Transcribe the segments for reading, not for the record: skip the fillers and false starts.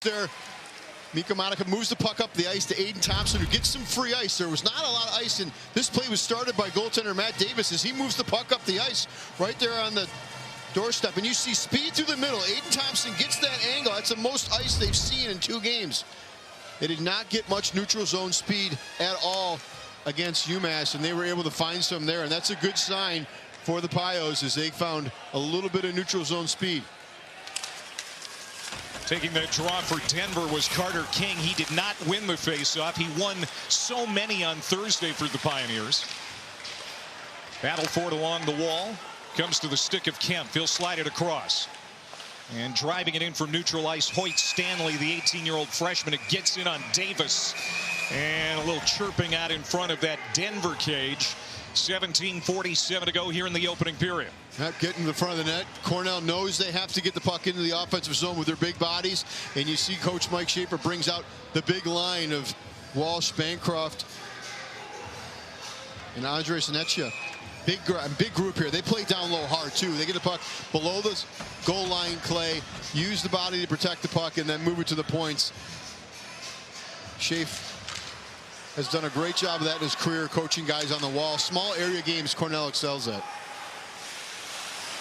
there. Mika Monica moves the puck up the ice to Aiden Thompson, who gets some free ice. There was not a lot of ice, and this play was started by goaltender Matt Davis as he moves the puck up the ice right there on the doorstep. And you see speed through the middle. Aiden Thompson gets that angle. That's the most ice they've seen in 2 games. They did not get much neutral zone speed at all against UMass, and they were able to find some there. And that's a good sign for the Pios as they found a little bit of neutral zone speed. Taking that draw for Denver was Carter King. He did not win the faceoff. He won so many on Thursday for the Pioneers. Battle for it along the wall. Comes to the stick of Kemp. He'll slide it across. And driving it in from neutral ice, Hoyt Stanley, the 18-year-old freshman. It gets in on Davis. And a little chirping out in front of that Denver cage. 17:47 to go here in the opening period. Not getting to the front of the net. Cornell knows they have to get the puck into the offensive zone with their big bodies. And you see Coach Mike Schaefer brings out the big line of Walsh, Bancroft, and Andre Senechia. Big group here. They play down low hard, too. They get the puck below the goal line, Clay, use the body to protect the puck, and then move it to the points. Schaefer has done a great job of that in his career, coaching guys on the wall. Small area games Cornell excels at.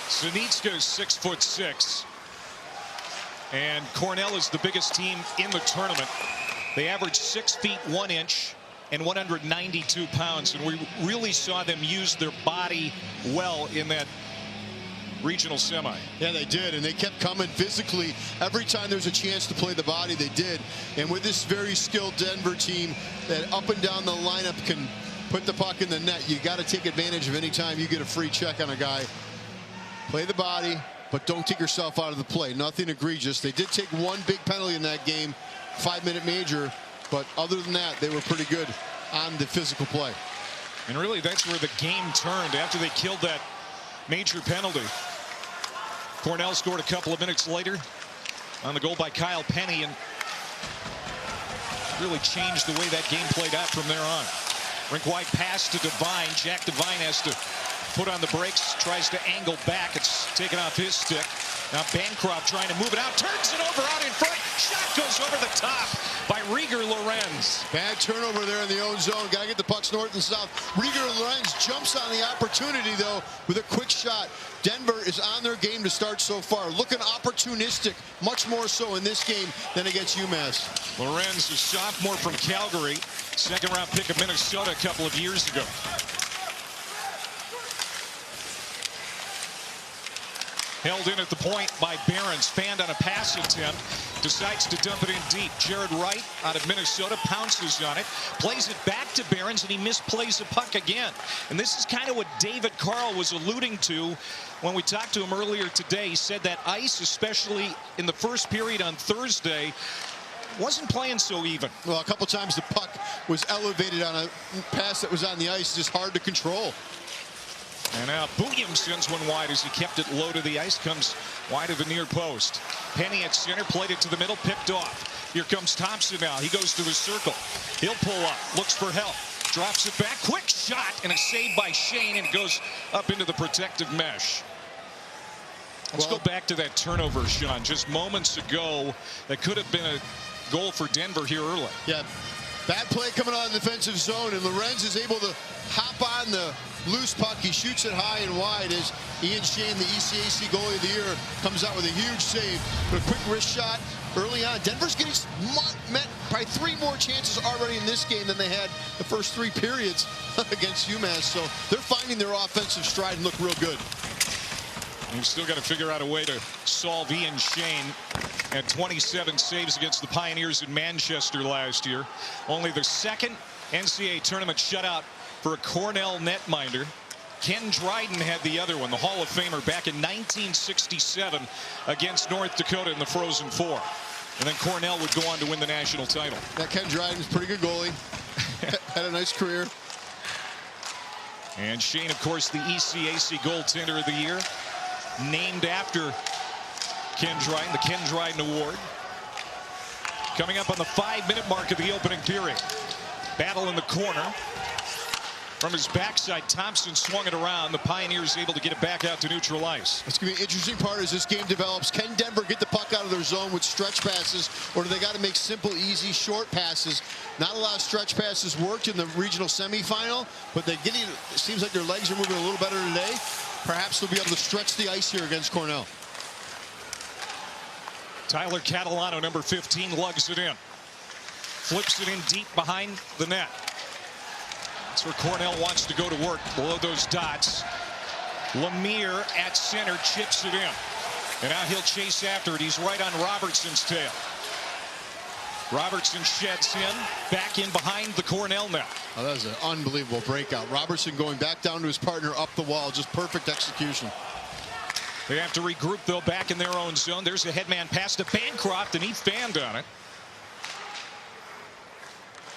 Zanitska's 6'6", and Cornell is the biggest team in the tournament. They average 6 feet 1 inch and 192 pounds, and we really saw them use their body well in that regional semi. Yeah, they did, and they kept coming physically. Every time there's a chance to play the body, they did. And with this very skilled Denver team that up and down the lineup can put the puck in the net, you got to take advantage of any time you get a free check on a guy. Play the body, but don't take yourself out of the play. Nothing egregious. They did take 1 big penalty in that game, 5-minute major, but other than that, they were pretty good on the physical play. And really, that's where the game turned after they killed that major penalty. Cornell scored a couple of minutes later on the goal by Kyle Penny, and really changed the way that game played out from there on. Rink wide pass to Devine. Jack Devine has to put on the brakes, tries to angle back. It's taken off his stick. Now Bancroft trying to move it out, turns it over out in front. Shot goes over the top by Rieger Lorenz. Bad turnover there in the own zone. Got to get the pucks north and south. Rieger Lorenz jumps on the opportunity, though, with a quick shot. Denver is on their game to start so far. Looking opportunistic, much more so in this game than against UMass. Lorenz, a sophomore from Calgary, second-round pick of Minnesota a couple of years ago. Held in at the point by Behrens. Fanned on a pass attempt. Decides to dump it in deep. Jared Wright out of Minnesota pounces on it. Plays it back to Behrens, and he misplays the puck again. And this is kind of what David Carl was alluding to when we talked to him earlier today. He said that ice, especially in the first period on Thursday, wasn't playing so even. Well, a couple times the puck was elevated on a pass that was on the ice. Just hard to control. And now Williams sends one wide as he kept it low to the ice. Comes wide of the near post. Penny at center, played it to the middle, picked off. Here comes Thompson now. He goes to the circle. He'll pull up, looks for help. Drops it back, quick shot, and a save by Shane, and it goes up into the protective mesh. Let's go back to that turnover, Sean. Just moments ago, that could have been a goal for Denver here early. Yeah, bad play coming out of the defensive zone, and Lorenz is able to hop on the loose puck. He shoots it high and wide as Ian Shane, the ECAC goalie of the year, comes out with a huge save. But a quick wrist shot early on. Denver's getting met by 3 more chances already in this game than they had the first 3 periods against UMass. So they're finding their offensive stride and look real good. We've still got to figure out a way to solve Ian Shane. Had 27 saves against the Pioneers in Manchester last year. Only the 2nd NCAA tournament shutout for a Cornell netminder. Ken Dryden had the other one, the Hall of Famer, back in 1967 against North Dakota in the Frozen Four. And then Cornell would go on to win the national title. That Ken Dryden's a pretty good goalie. Had a nice career. And Shane, of course, the ECAC goaltender of the year, named after Ken Dryden, the Ken Dryden Award. Coming up on the 5-minute mark of the opening period. Battle in the corner. From his backside, Thompson swung it around. The Pioneers able to get it back out to neutral ice. It's going to be an interesting part as this game develops. Can Denver get the puck out of their zone with stretch passes, or do they got to make simple, easy, short passes? Not a lot of stretch passes worked in the regional semifinal, but they're getting, it seems like their legs are moving a little better today. Perhaps they'll be able to stretch the ice here against Cornell. Tyler Catalano, number 15, lugs it in. Flips it in deep behind the net. That's where Cornell wants to go to work, below those dots. Lemire at center chips it in. And now he'll chase after it. He's right on Robertson's tail. Robertson sheds in, back in behind the Cornell net. Oh, that was an unbelievable breakout. Robertson going back down to his partner up the wall. Just perfect execution. They have to regroup, though, back in their own zone. There's a headman pass to Bancroft, and he fanned on it.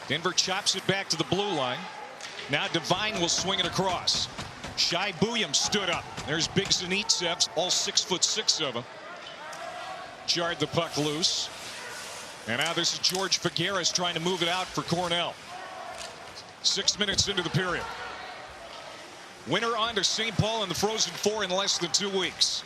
Denver chops it back to the blue line. Now Devine will swing it across. Shai Buyam stood up. There's Big Zanitsev, all 6'6" of him. Jarred the puck loose. And now this is George Figueres trying to move it out for Cornell. 6 minutes into the period. Winner on to St. Paul in the Frozen Four in less than 2 weeks.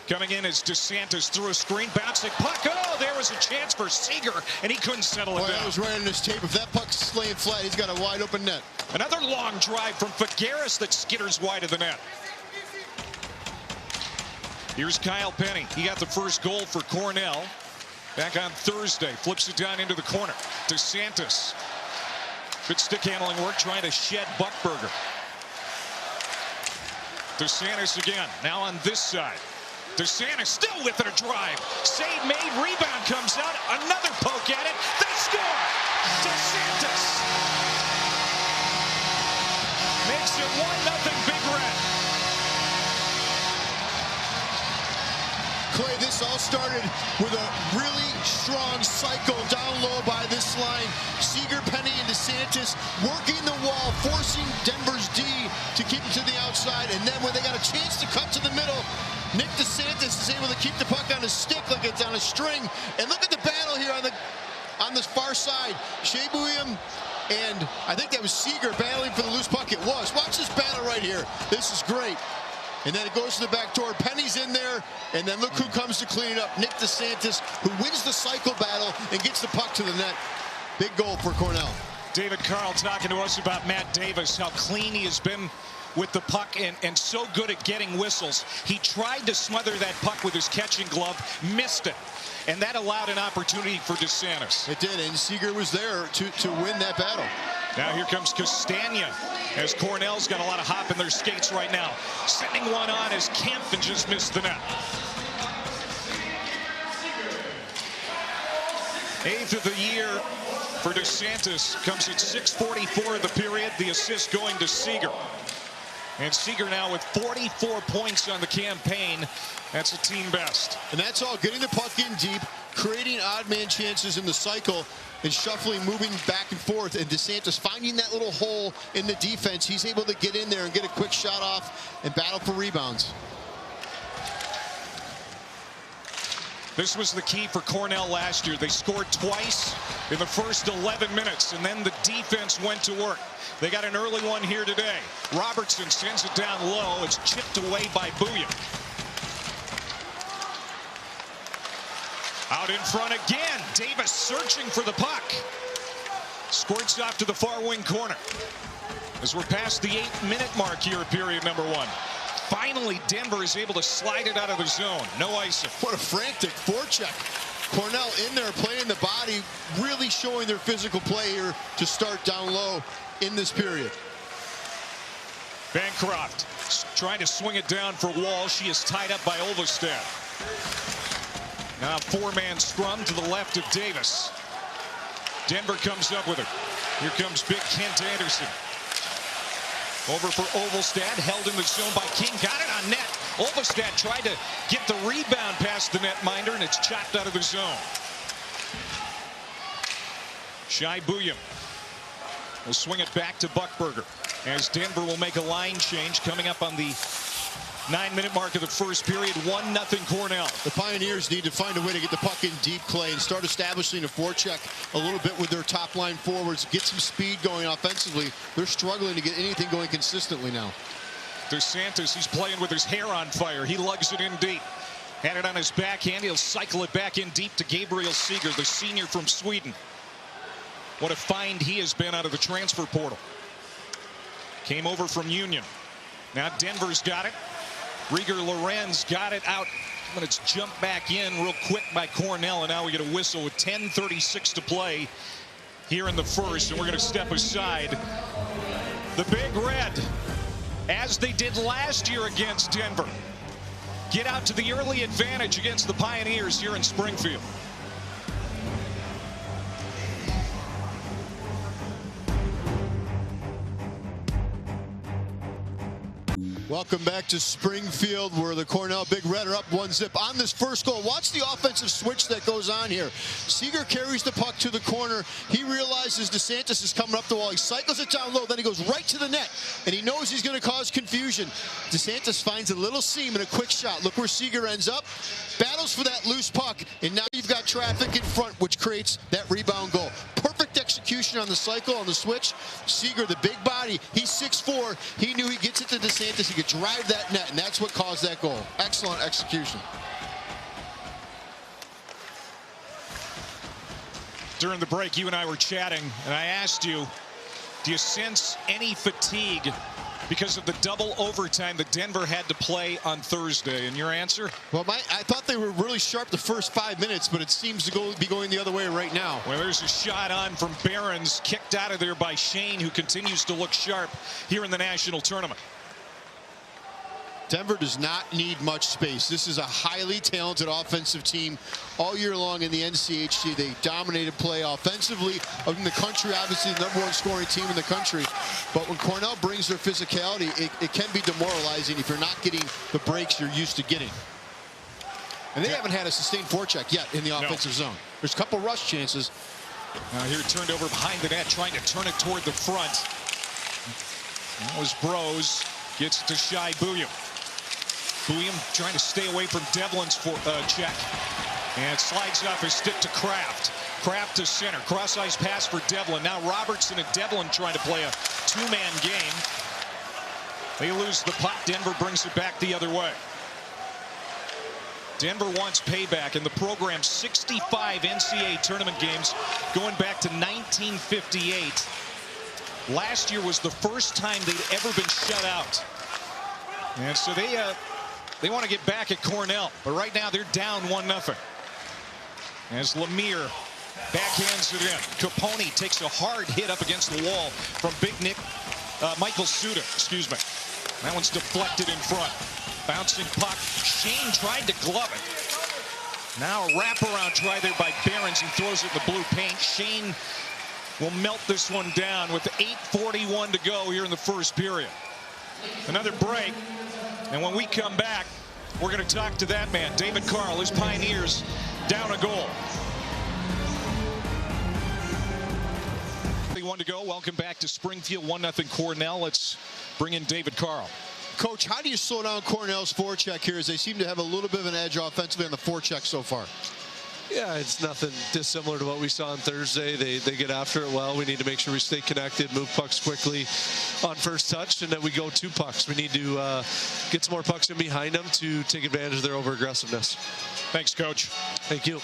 Coming in is DeSantis through a screen, bouncing puck. Oh, there was a chance for Seager, and he couldn't settle it down. That was right on his tape. If that puck's laying flat, he's got a wide open net. Another long drive from Figueres that skitters wide of the net. Here's Kyle Penny. He got the first goal for Cornell back on Thursday. Flips it down into the corner. DeSantis. Good stick handling work, trying to shed Buckberger. DeSantis again, now on this side. DeSantis still with it, a drive. Save made, rebound comes out. Another poke at it. They score! DeSantis makes it 1-0 Big Red. Clay, this all started with a really strong cycle down low by this line. Seager, Penny, and DeSantis working the wall, forcing Denver's D to keep it to the outside. And then when they got a chance to cut to the middle, Nick DeSantis is able to keep the puck on his stick like it's on a string. And look at the battle here on the far side. Shai Buyam and I think that was Seager battling for the loose puck. It was. Watch this battle right here. This is great. And then it goes to the back door. Penny's in there. And then look who comes to clean it up. Nick DeSantis, who wins the cycle battle and gets the puck to the net. Big goal for Cornell. David Carl talking to us about Matt Davis, how clean he has been with the puck and so good at getting whistles. He tried to smother that puck with his catching glove, missed it. And that allowed an opportunity for DeSantis. It did, and Seager was there to win that battle. Now here comes Castagna, as Cornell's got a lot of hop in their skates right now. Sending one on as Kempton just missed the net. 8th of the year for DeSantis, comes at 6:44 of the period. The assist going to Seager. And Seager now with 44 points on the campaign. That's a team best. And that's all, getting the puck in deep, creating odd man chances in the cycle, and shuffling, moving back and forth. And DeSantis finding that little hole in the defense. He's able to get in there and get a quick shot off and battle for rebounds. This was the key for Cornell last year. They scored twice in the first 11 minutes, and then the defense went to work. They got an early one here today. Robertson sends it down low. It's chipped away by Buyam. Out in front again. Davis searching for the puck. Squirts off to the far wing corner. As we're past the 8-minute mark here at period number 1. Finally, Denver is able to slide it out of the zone. No icing. What a frantic forecheck. Cornell in there playing the body, really showing their physical play here to start down low in this period. Bancroft trying to swing it down for Wall. She is tied up by Olvestad. Now a 4-man scrum to the left of Davis. Denver comes up with it. Here comes big Kent Anderson. Over for Olvestad, held in the zone by King, got it on net. Olvestad tried to get the rebound past the netminder, and it's chopped out of the zone. Shai Buyam will swing it back to Buckberger, as Denver will make a line change coming up on the 9-minute mark of the first period, 1-0 Cornell. The Pioneers need to find a way to get the puck in deep, Clay, and start establishing a forecheck a little bit with their top line forwards. Get some speed going offensively. They're struggling to get anything going consistently now. DeSantis, he's playing with his hair on fire. He lugs it in deep. Had it on his backhand. He'll cycle it back in deep to Gabriel Seeger, the senior from Sweden. What a find he has been out of the transfer portal. Came over from Union. Now Denver's got it. Rieger Lorenz got it out. But it's jumped back in real quick by Cornell. And now we get a whistle with 10:36 to play here in the first. And we're going to step aside. The Big Red, as they did last year against Denver, get out to the early advantage against the Pioneers here in Springfield. Welcome back to Springfield, where the Cornell Big Red are up 1-0 on this first goal. Watch the offensive switch that goes on here. Seeger carries the puck to the corner. He realizes DeSantis is coming up the wall. He cycles it down low, then he goes right to the net, and he knows he's going to cause confusion. DeSantis finds a little seam and a quick shot. Look where Seeger ends up. Battles for that loose puck, and now you've got traffic in front, which creates that rebound goal. Perfect execution on the cycle, on the switch. Seeger, the big body, he's 6'4". He knew he gets it to DeSantis. He could drive that net, and that's what caused that goal. Excellent execution. During the break, you and I were chatting, and I asked you, do you sense any fatigue because of the double overtime that Denver had to play on Thursday? And your answer? Well, I thought they were really sharp the first 5 minutes, but it seems to be going the other way right now. Well, there's a shot on from Behrens, kicked out of there by Shane, who continues to look sharp here in the national tournament. Denver does not need much space. This is a highly talented offensive team all year long in the NCHC. They dominated play offensively in the country, obviously the #1 scoring team in the country. But when Cornell brings their physicality, it can be demoralizing if you're not getting the breaks you're used to getting. And they haven't had a sustained forecheck yet in the offensive zone. There's a couple rush chances. Now here turned over behind the net, trying to turn it toward the front. That was Bros. Gets it to Shai Bouillon. Bouillon trying to stay away from Devlin's check. And slides off his stick to Kraft. Kraft to center. Cross-ice pass for Devlin. Now Robertson and Devlin trying to play a two-man game. They lose the puck. Denver brings it back the other way. Denver wants payback in the program's 65 NCAA tournament games going back to 1958. Last year was the first time they'd ever been shut out. And so they want to get back at Cornell, but right now they're down 1-0. As Lemire backhands it in. Capone takes a hard hit up against the wall from Big Nick, Michael Suda, excuse me. That one's deflected in front. Bouncing puck. Shane tried to glove it. Now a wraparound try there by Behrens. He throws it in the blue paint. Shane will melt this one down with 8:41 to go here in the first period. Another break. And when we come back, we're going to talk to that man, David Carl. His Pioneers down a goal. 1 to go. Welcome back to Springfield. 1-0 Cornell. Let's bring in David Carl. Coach, how do you slow down Cornell's forecheck here, as they seem to have a little bit of an edge offensively on the forecheck so far? Yeah, it's nothing dissimilar to what we saw on Thursday. They get after it well. We need to make sure we stay connected, move pucks quickly on first touch, and then we go to pucks. We need to get some more pucks in behind them to take advantage of their over-aggressiveness. Thanks, Coach. Thank you.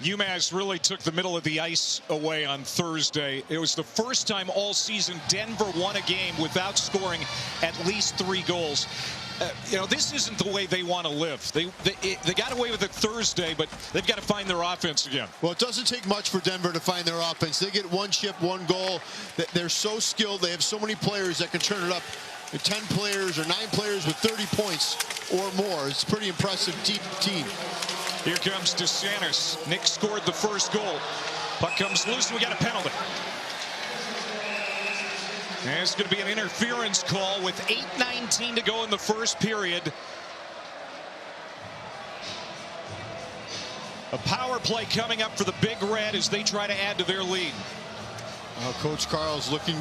UMass really took the middle of the ice away on Thursday. It was the first time all season Denver won a game without scoring at least 3 goals. This isn't the way they want to live. They got away with it Thursday, but they've got to find their offense again. Well, it doesn't take much for Denver to find their offense. They get 1 chip, 1 goal. They're so skilled. They have so many players that can turn it up. 10 players or 9 players with 30 points or more. It's a pretty impressive deep team. Here comes DeSantis. Nick scored the first goal. Puck comes loose, and we got a penalty. And it's going to be an interference call with 8:19 to go in the first period. A power play coming up for the Big Red as they try to add to their lead. Coach Carl's looking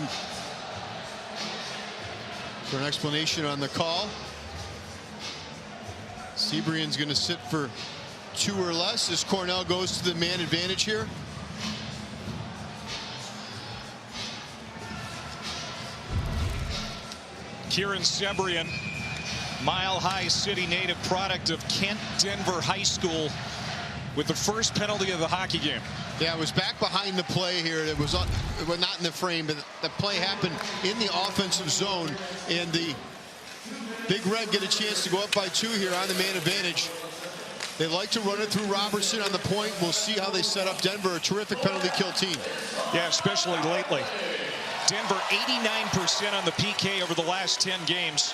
For an explanation on the call, Sebrian's going to sit for 2 or less as Cornell goes to the man advantage here. Kieran Sebrian, Mile High City native, product of Kent Denver High School, with the first penalty of the hockey game. Yeah, it was back behind the play here. It was not in the frame, but the play happened in the offensive zone, and the Big Red get a chance to go up by 2 here on the man advantage. They like to run it through Robertson on the point. We'll see how they set up Denver, a terrific penalty kill team. Yeah, especially lately. Denver 89% on the PK over the last 10 games.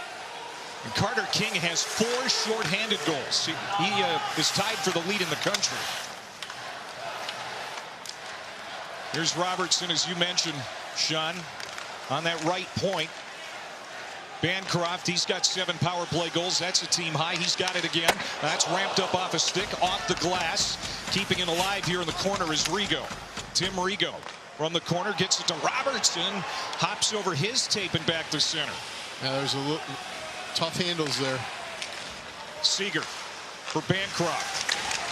And Carter King has 4 shorthanded goals. He is tied for the lead in the country. Here's Robertson, as you mentioned, Sean, on that right point. Bancroft, he's got 7 power play goals. That's a team high. He's got it again. That's ramped up off a stick, off the glass. Keeping it alive here in the corner is Rigo. Tim Rigo from the corner gets it to Robertson. Hops over his tape and back to center. Yeah, there's a little tough handles there. Seeger for Bancroft.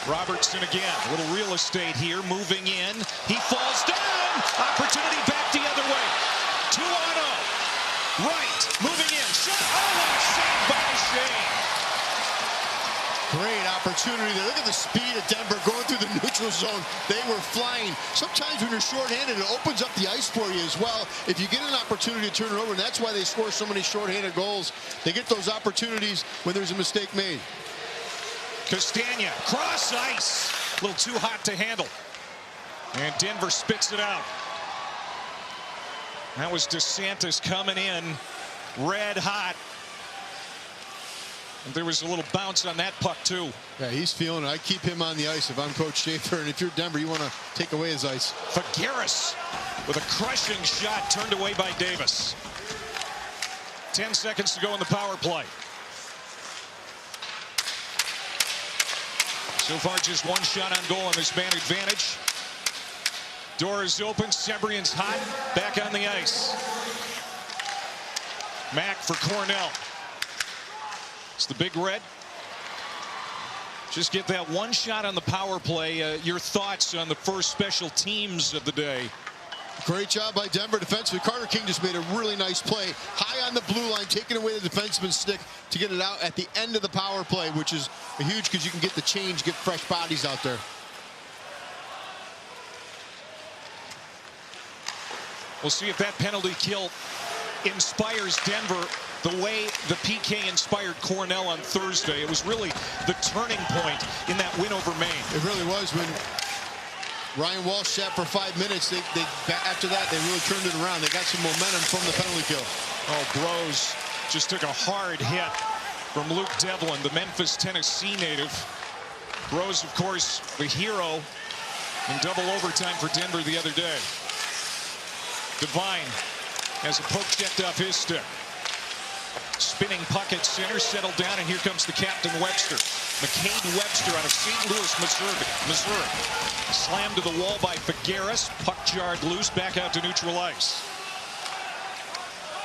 Robertson again. A little real estate here. Moving in. He falls down. Opportunity back the other way. 2-on-0. Right. Moving in. Shot. Oh, what a save by Shane. Great opportunity there. Look at the speed of Denver going through the neutral zone. They were flying. Sometimes when you're shorthanded, it opens up the ice for you as well. If you get an opportunity to turn it over, and that's why they score so many shorthanded goals. They get those opportunities when there's a mistake made. Castagna, cross ice. A little too hot to handle. And Denver spits it out. That was DeSantis coming in red hot. And there was a little bounce on that puck, too. Yeah, he's feeling it. I keep him on the ice if I'm Coach Schaefer. And if you're Denver, you want to take away his ice. Figueres with a crushing shot turned away by Davis. 10 seconds to go in the power play. So far, just 1 shot on goal on this man advantage. Door is open. Sebrian's hot. Back on the ice. Mack for Cornell. It's the Big Red. Just get that 1 shot on the power play. Your thoughts on the first special teams of the day? Great job by Denver defensively. Carter King just made a really nice play. High on the blue line, taking away the defenseman's stick to get it out at the end of the power play, which is huge because you can get the change, get fresh bodies out there. We'll see if that penalty kill inspires Denver the way the PK inspired Cornell on Thursday. It was really the turning point in that win over Maine. It really was. When Ryan Walsh sat for 5 minutes, after that, they really turned it around. They got some momentum from the penalty kill. Oh, Bros just took a hard hit from Luke Devlin, the Memphis, Tennessee native. Bros, of course, the hero in double overtime for Denver the other day. Devine has a poke checked off his stick. Spinning puck at center, settled down, and here comes the captain, Webster. McCade Webster out of St. Louis, Missouri. Slammed to the wall by Figueres. Puck jarred loose, back out to neutral ice.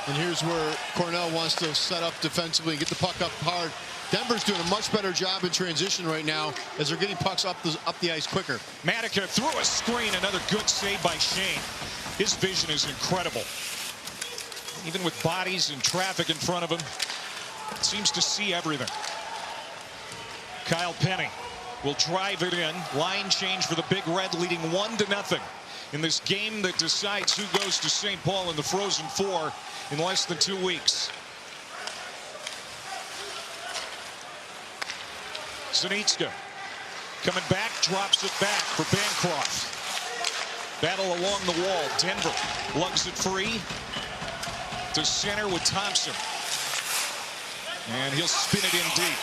And here's where Cornell wants to set up defensively and get the puck up hard. Denver's doing a much better job in transition right now as they're getting pucks up the ice quicker. Matica through a screen, another good save by Shane. His vision is incredible. Even with bodies and traffic in front of him, seems to see everything. Kyle Penny will drive it in. Line change for the Big Red, leading 1-0 in this game that decides who goes to St. Paul in the Frozen Four in less than 2 weeks. Zanitska coming back, drops it back for Bancroft. Battle along the wall. Denver lugs it free to center with Thompson. And he'll spin it in deep.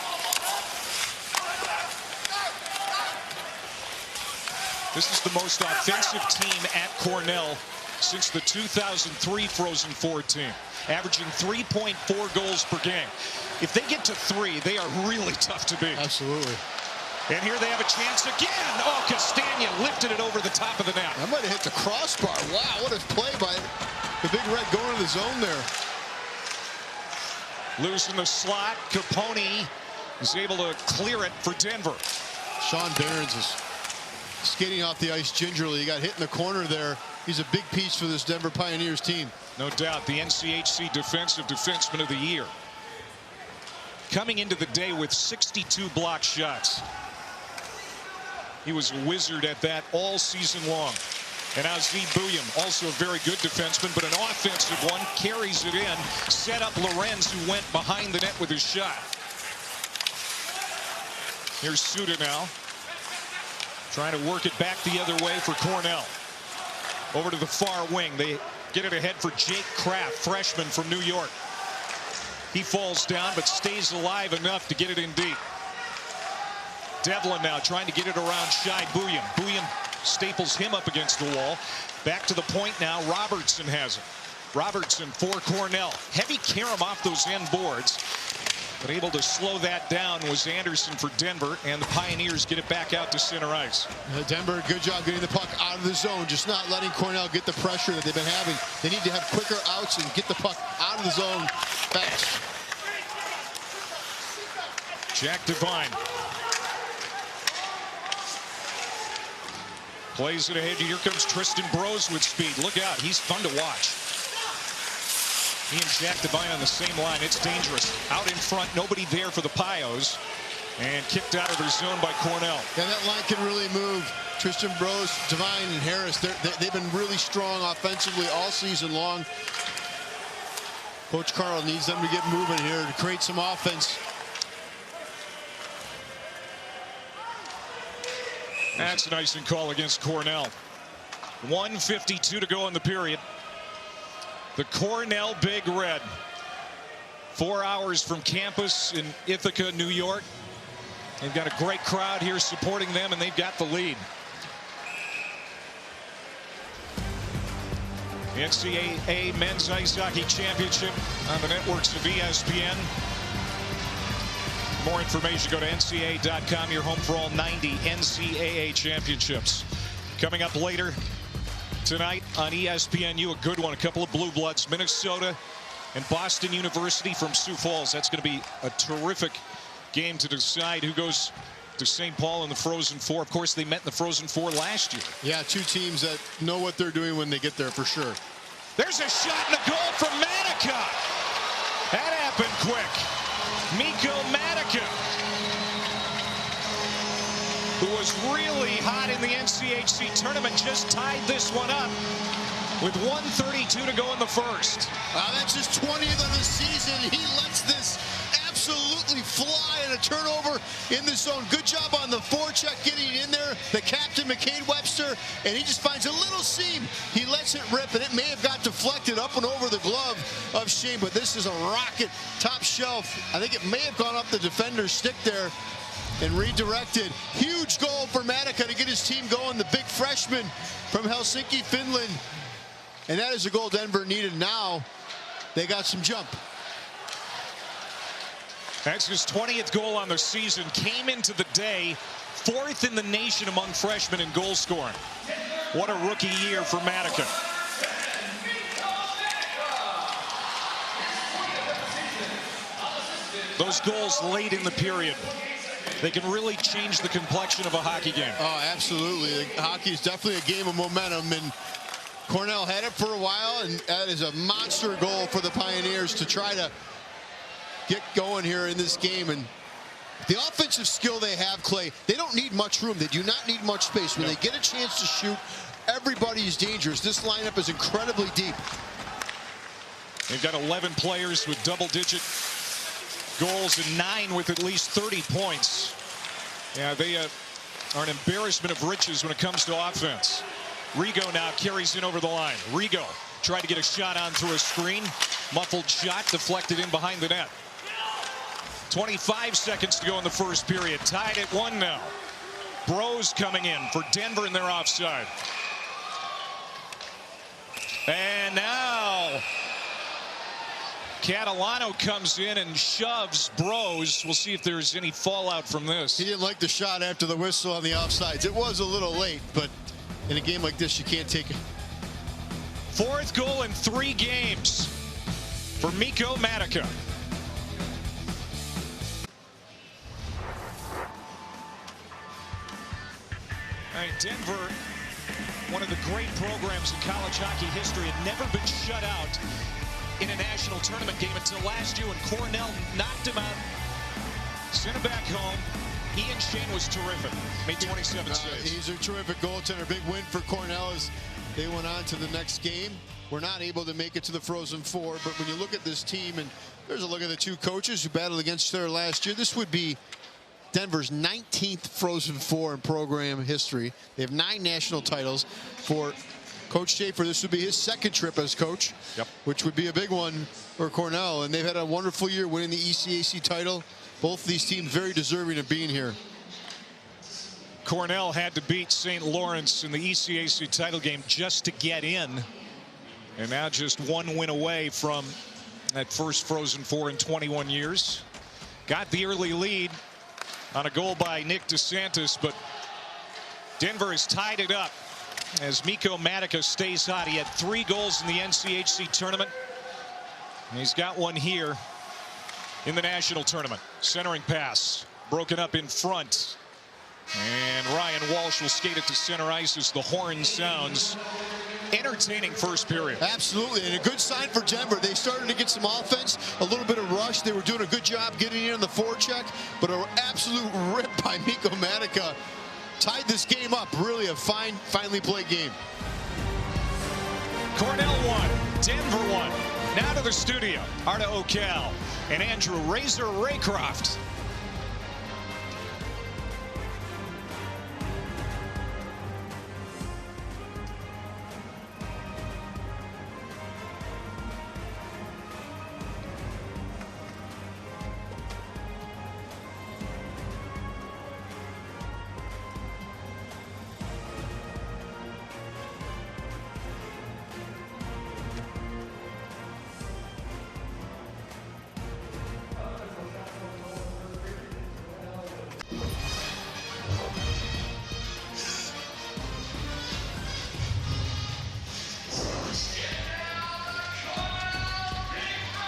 This is the most offensive team at Cornell since the 2003 Frozen Four team, averaging 3.4 goals per game. If they get to 3, they are really tough to beat. Absolutely. And here they have a chance again. Oh, Castagna lifted it over the top of the net. That might have hit the crossbar. Wow, what a play by the Big Red going to the zone there. Loose in the slot. Capone is able to clear it for Denver. Sean Behrens is skating off the ice gingerly. He got hit in the corner there. He's a big piece for this Denver Pioneers team. No doubt, the NCHC Defensive Defenseman of the Year. Coming into the day with 62 block shots. He was a wizard at that all season long. And now Z. Bouillon, also a very good defenseman, but an offensive one, carries it in, set up Lorenz, who went behind the net with his shot. Here's Suda now, trying to work it back the other way for Cornell. Over to the far wing. They get it ahead for Jake Kraft, freshman from New York. He falls down, but stays alive enough to get it in deep. Devlin now trying to get it around Shai Bouillon. Bouillon staples him up against the wall. Back to the point now. Robertson has it. Robertson for Cornell. Heavy carom off those end boards. But able to slow that down was Anderson for Denver, and the Pioneers get it back out to center ice. Denver, good job getting the puck out of the zone, just not letting Cornell get the pressure that they've been having. They need to have quicker outs and get the puck out of the zone fast. Jack Devine plays it ahead. Here comes Tristan Brose with speed. Look out, he's fun to watch. He and Jack Devine on the same line. It's dangerous. Out in front, nobody there for the Pios. And kicked out of their zone by Cornell. Yeah, that line can really move. Tristan Brose, Devine, and Harris, they've been really strong offensively all season long. Coach Carl needs them to get moving here to create some offense. That's an icing call against Cornell. 1:52 to go in the period. The Cornell Big Red. 4 hours from campus in Ithaca, New York. They've got a great crowd here supporting them, and they've got the lead. The NCAA Men's Ice Hockey Championship on the networks of ESPN. For more information, go to NCAA.com, your home for all 90 NCAA championships. Coming up later tonight on ESPNU, a good one, a couple of blue bloods, Minnesota and Boston University from Sioux Falls. That's going to be a terrific game to decide who goes to St. Paul in the Frozen Four. Of course, they met in the Frozen Four last year. Yeah, two teams that know what they're doing when they get there, for sure. There's a shot and a goal from Matica. That happened quick. Mikko Matica, who was really hot in the NCHC tournament, just tied this one up with 1:32 to go in the first. That's his 20th of the season. He lets this absolutely fly in a turnover in the zone. Good job on the forecheck getting in there. The captain, McCade Webster, and he just finds a little seam. He lets it rip, and it may have got deflected up and over the glove of Shane, but this is a rocket top shelf. I think it may have gone up the defender's stick there and redirected. Huge goal for Matica to get his team going. The big freshman from Helsinki, Finland. And that is a goal Denver needed. Now they got some jump. That's his 20th goal on the season. Came into the day 4th in the nation among freshmen in goal scoring. What a rookie year for Matica. Those goals late in the period, they can really change the complexion of a hockey game. Oh, absolutely. Hockey is definitely a game of momentum, and Cornell had it for a while, and that is a monster goal for the Pioneers to try to get going here in this game. And the offensive skill they have, Clay, they don't need much room. They do not need much space. When they get a chance to shoot, everybody is dangerous. This lineup is incredibly deep. They've got 11 players with double-digit goals and 9 with at least 30 points. Yeah, they are an embarrassment of riches when it comes to offense. Rigo now carries in over the line. Rigo tried to get a shot on through a screen. Muffled shot deflected in behind the net. 25 seconds to go in the first period. Tied at 1 now. Brose coming in for Denver, and they're offside. And now Catalano comes in and shoves Brose. We'll see if there's any fallout from this. He didn't like the shot after the whistle on the offsides. It was a little late, but in a game like this, you can't take it. 4th goal in 3 games for Mikko Matica. right, Denver, one of the great programs in college hockey history, had never been shut out in a national tournament game until last year when Cornell knocked him out, sent him back home. Ian Shane was terrific, made 27 saves. He's a terrific goaltender. Big win for Cornell as they went on to the next game. We're not able to make it to the Frozen Four, but when you look at this team, and there's a look at the two coaches who battled against each other last year, this would be Denver's 19th Frozen Four in program history. They have 9 national titles. For Coach Schaefer, this would be his second trip as coach, which would be a big one for Cornell. And they've had a wonderful year winning the ECAC title. Both of these teams very deserving of being here. Cornell had to beat St. Lawrence in the ECAC title game just to get in. And now just one win away from that first Frozen Four in 21 years. Got the early lead on a goal by Nick DeSantis, but Denver has tied it up as Mikko Matica stays hot. He had 3 goals in the NCHC tournament. And he's got one here in the national tournament. Centering pass broken up in front. And Ryan Walsh will skate it to center ice as the horn sounds. Entertaining first period. Absolutely, and a good sign for Denver. They started to get some offense, a little bit of rush. They were doing a good job getting in on the forecheck, but an absolute rip by Mikko Matica tied this game up. Really a finely played game. Cornell won, Denver won. Now to the studio, Arda O'Cal and Andrew Razor Raycroft.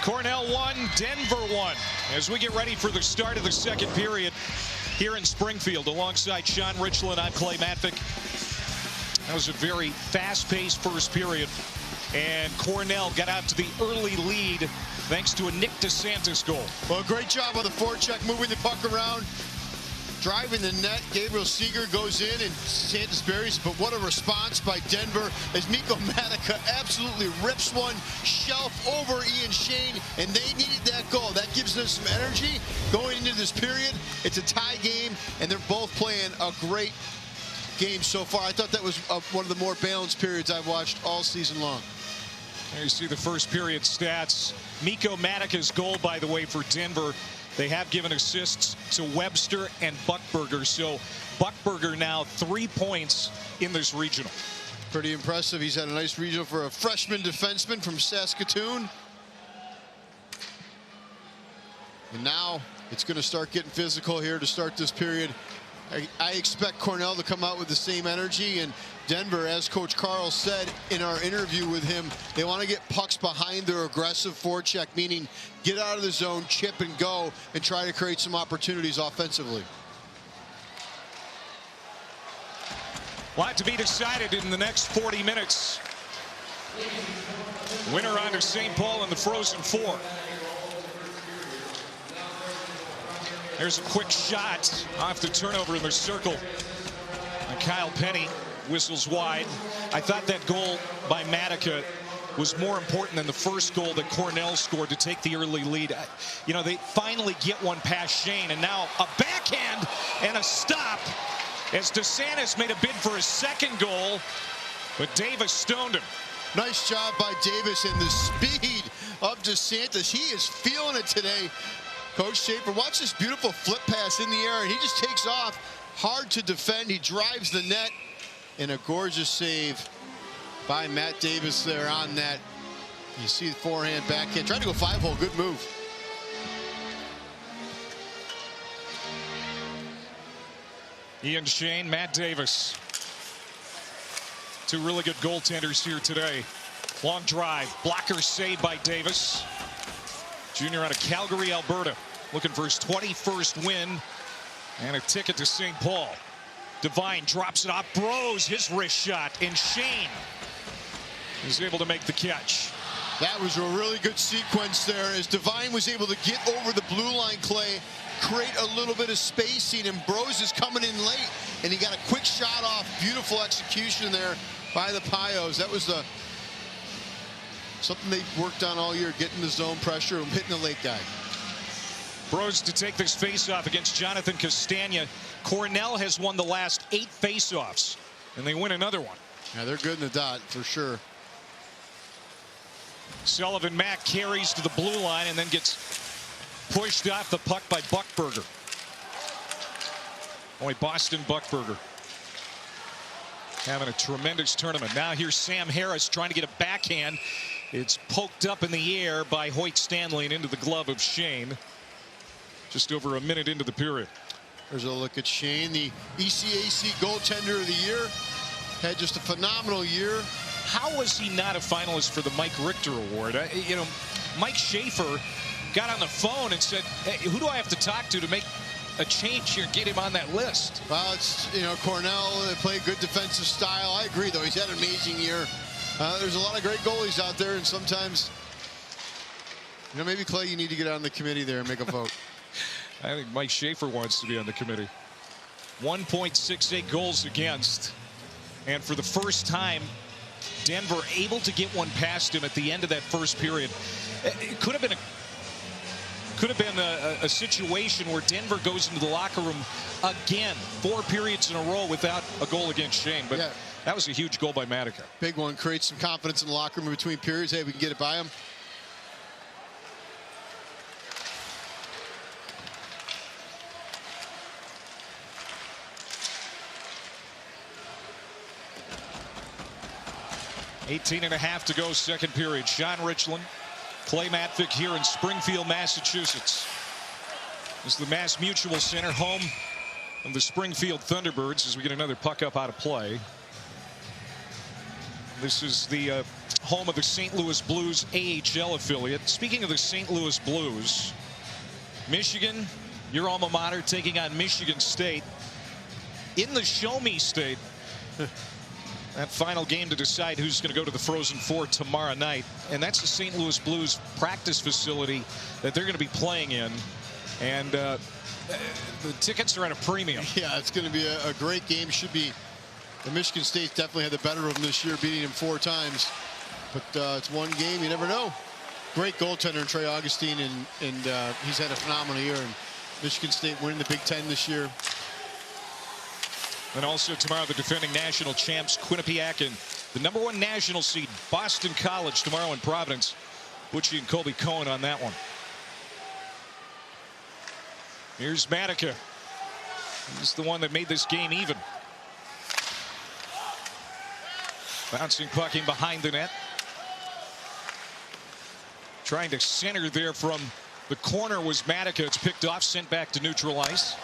Cornell won, Denver won. As we get ready for the start of the second period here in Springfield, alongside Sean Richland, I'm Clay Matvick. That was a very fast-paced first period, and Cornell got out to the early lead thanks to a Nick DeSantis goal. Well, great job on the forecheck, moving the puck around, driving the net. Gabriel Seeger goes in and DeSantis buries, but what a response by Denver as Mikko Matica absolutely rips one shelf over Ian Shane, and they needed that goal. That gives them some energy going into this period. It's a tie game, and they're both playing a great game so far. I thought that was one of the more balanced periods I've watched all season long. There you see the first period stats. Mikko Matica's goal, by the way, for Denver. They have given assists to Webster and Buckberger. So Buckberger now 3 points in this regional. Pretty impressive. He's had a nice regional for a freshman defenseman from Saskatoon. And now it's going to start getting physical here to start this period. I expect Cornell to come out with the same energy, and Denver, as Coach Carl said in our interview with him, they want to get pucks behind their aggressive forecheck, meaning get out of the zone, chip and go, and try to create some opportunities offensively. A lot to be decided in the next 40 minutes. Winner on to St. Paul in the Frozen Four. There's a quick shot off the turnover in the circle. And Kyle Penny whistles wide. I thought that goal by Matica was more important than the first goal that Cornell scored to take the early lead. You know, they finally get one past Shane, and now a backhand and a stop as DeSantis made a bid for his second goal, but Davis stoned him. Nice job by Davis, and the speed of DeSantis. He is feeling it today. Coach Schaefer, watch this beautiful flip pass in the air, and he just takes off. Hard to defend. He drives the net, and a gorgeous save by Matt Davis there on that. You see the forehand, backhand. Trying to go 5-hole. Good move. Ian Shane, Matt Davis. Two really good goaltenders here today. Long drive. Blocker save by Davis. Junior out of Calgary, Alberta. Looking for his 21st win and a ticket to St. Paul. Devine drops it off. Bros, his wrist shot. And Shane is able to make the catch. That was a really good sequence there as Devine was able to get over the blue line, Clay, create a little bit of spacing, and Bros is coming in late, and he got a quick shot off. Beautiful execution there by the Pios. That was something they worked on all year, getting the zone pressure and hitting the late guy. Bros to take this faceoff against Jonathan Castagna. Cornell has won the last 8 faceoffs, and they win another one. Yeah, they're good in the dot for sure. Sullivan Mack carries to the blue line and then gets pushed off the puck by Buckberger. Boy, Boston Buckberger having a tremendous tournament. Now here's Sam Harris trying to get a backhand. It's poked up in the air by Hoyt Stanley and into the glove of Shane. Just over a minute into the period. There's a look at Shane, the ECAC goaltender of the year. Had just a phenomenal year. How was he not a finalist for the Mike Richter Award? Mike Schaefer got on the phone and said, hey, who do I have to talk to make a change here, get him on that list? Well, it's, Cornell, they play good defensive style. I agree, though. He's had an amazing year. There's a lot of great goalies out there, and sometimes, maybe, Clay, you need to get on the committee there and make a vote. I think Mike Schaefer wants to be on the committee. 1.68 goals against. And for the first time, Denver able to get one past him at the end of that first period. It could have been a situation where Denver goes into the locker room again 4 periods in a row without a goal against Shane. But yeah, that was a huge goal by Matica. Big one. Creates some confidence in the locker room in between periods. Hey, we can get it by him. .5 to go, second period. Sean Richland, Clay Matvick here in Springfield, Massachusetts. This is the Mass Mutual Center, home of the Springfield Thunderbirds, as we get another puck up out of play. This is the home of the St. Louis Blues AHL affiliate. Speaking of the St. Louis Blues, Michigan, your alma mater, taking on Michigan State in the Show Me State. That final game to decide who's going to go to the Frozen Four tomorrow night. And that's the St. Louis Blues practice facility that they're going to be playing in. And the tickets are at a premium. Yeah, it's going to be a great game. Should be. The Michigan State definitely had the better of them this year, beating him 4 times. But it's one game. You never know. Great goaltender in Trey Augustine, and he's had a phenomenal year. And Michigan State winning the Big Ten this year. And also tomorrow, the defending national champs, Quinnipiac, and the #1 national seed, Boston College, tomorrow in Providence. Butchie and Colby Cohen on that one. Here's Matica. He's the one that made this game even. Bouncing puck in behind the net. Trying to center there from the corner was Matica. It's picked off, sent back to neutral ice.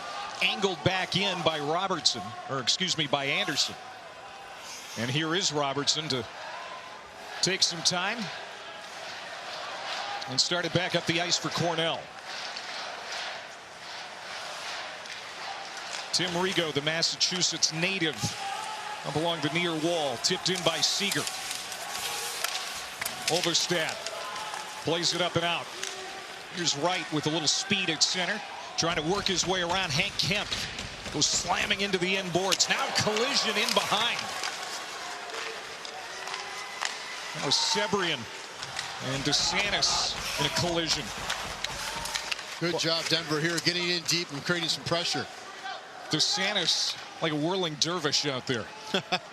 Angled back in by Robertson, or excuse me, by Anderson. And here is Robertson to take some time and start it back up the ice for Cornell. Tim Rigo, the Massachusetts native, up along the near wall, tipped in by Seeger. Overstad plays it up and out. Here's Wright with a little speed at center, trying to work his way around. Hank Kemp goes slamming into the end boards. Now collision in behind. That was Sebrian and DeSantis in a collision. Good job, Denver, here, getting in deep and creating some pressure. DeSantis like a whirling dervish out there.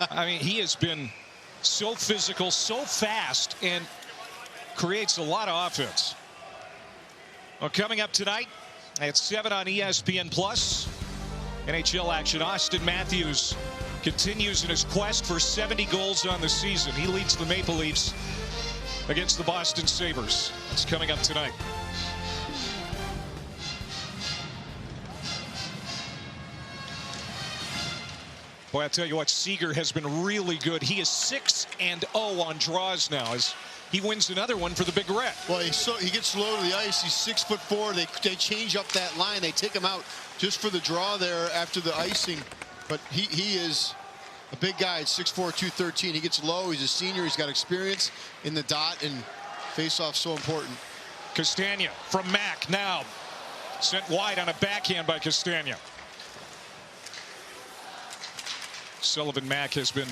I mean, he has been so physical, so fast, and creates a lot of offense. Well, coming up tonight at 7 on ESPN Plus, NHL action. Austin Matthews continues in his quest for 70 goals on the season. He leads the Maple Leafs against the Boston Sabres. It's coming up tonight. Boy, I tell you what, Seeger has been really good. He is 6-0 on draws now as he wins another one for the Big Red. Well, he gets low to the ice. He's 6'4". They change up that line. They take him out just for the draw there after the icing. But he is a big guy at 6'4", 213. He gets low. He's a senior. He's got experience in the dot, and face-off so important. Castagna from Mack now. Sent wide on a backhand by Castagna. Sullivan Mack has been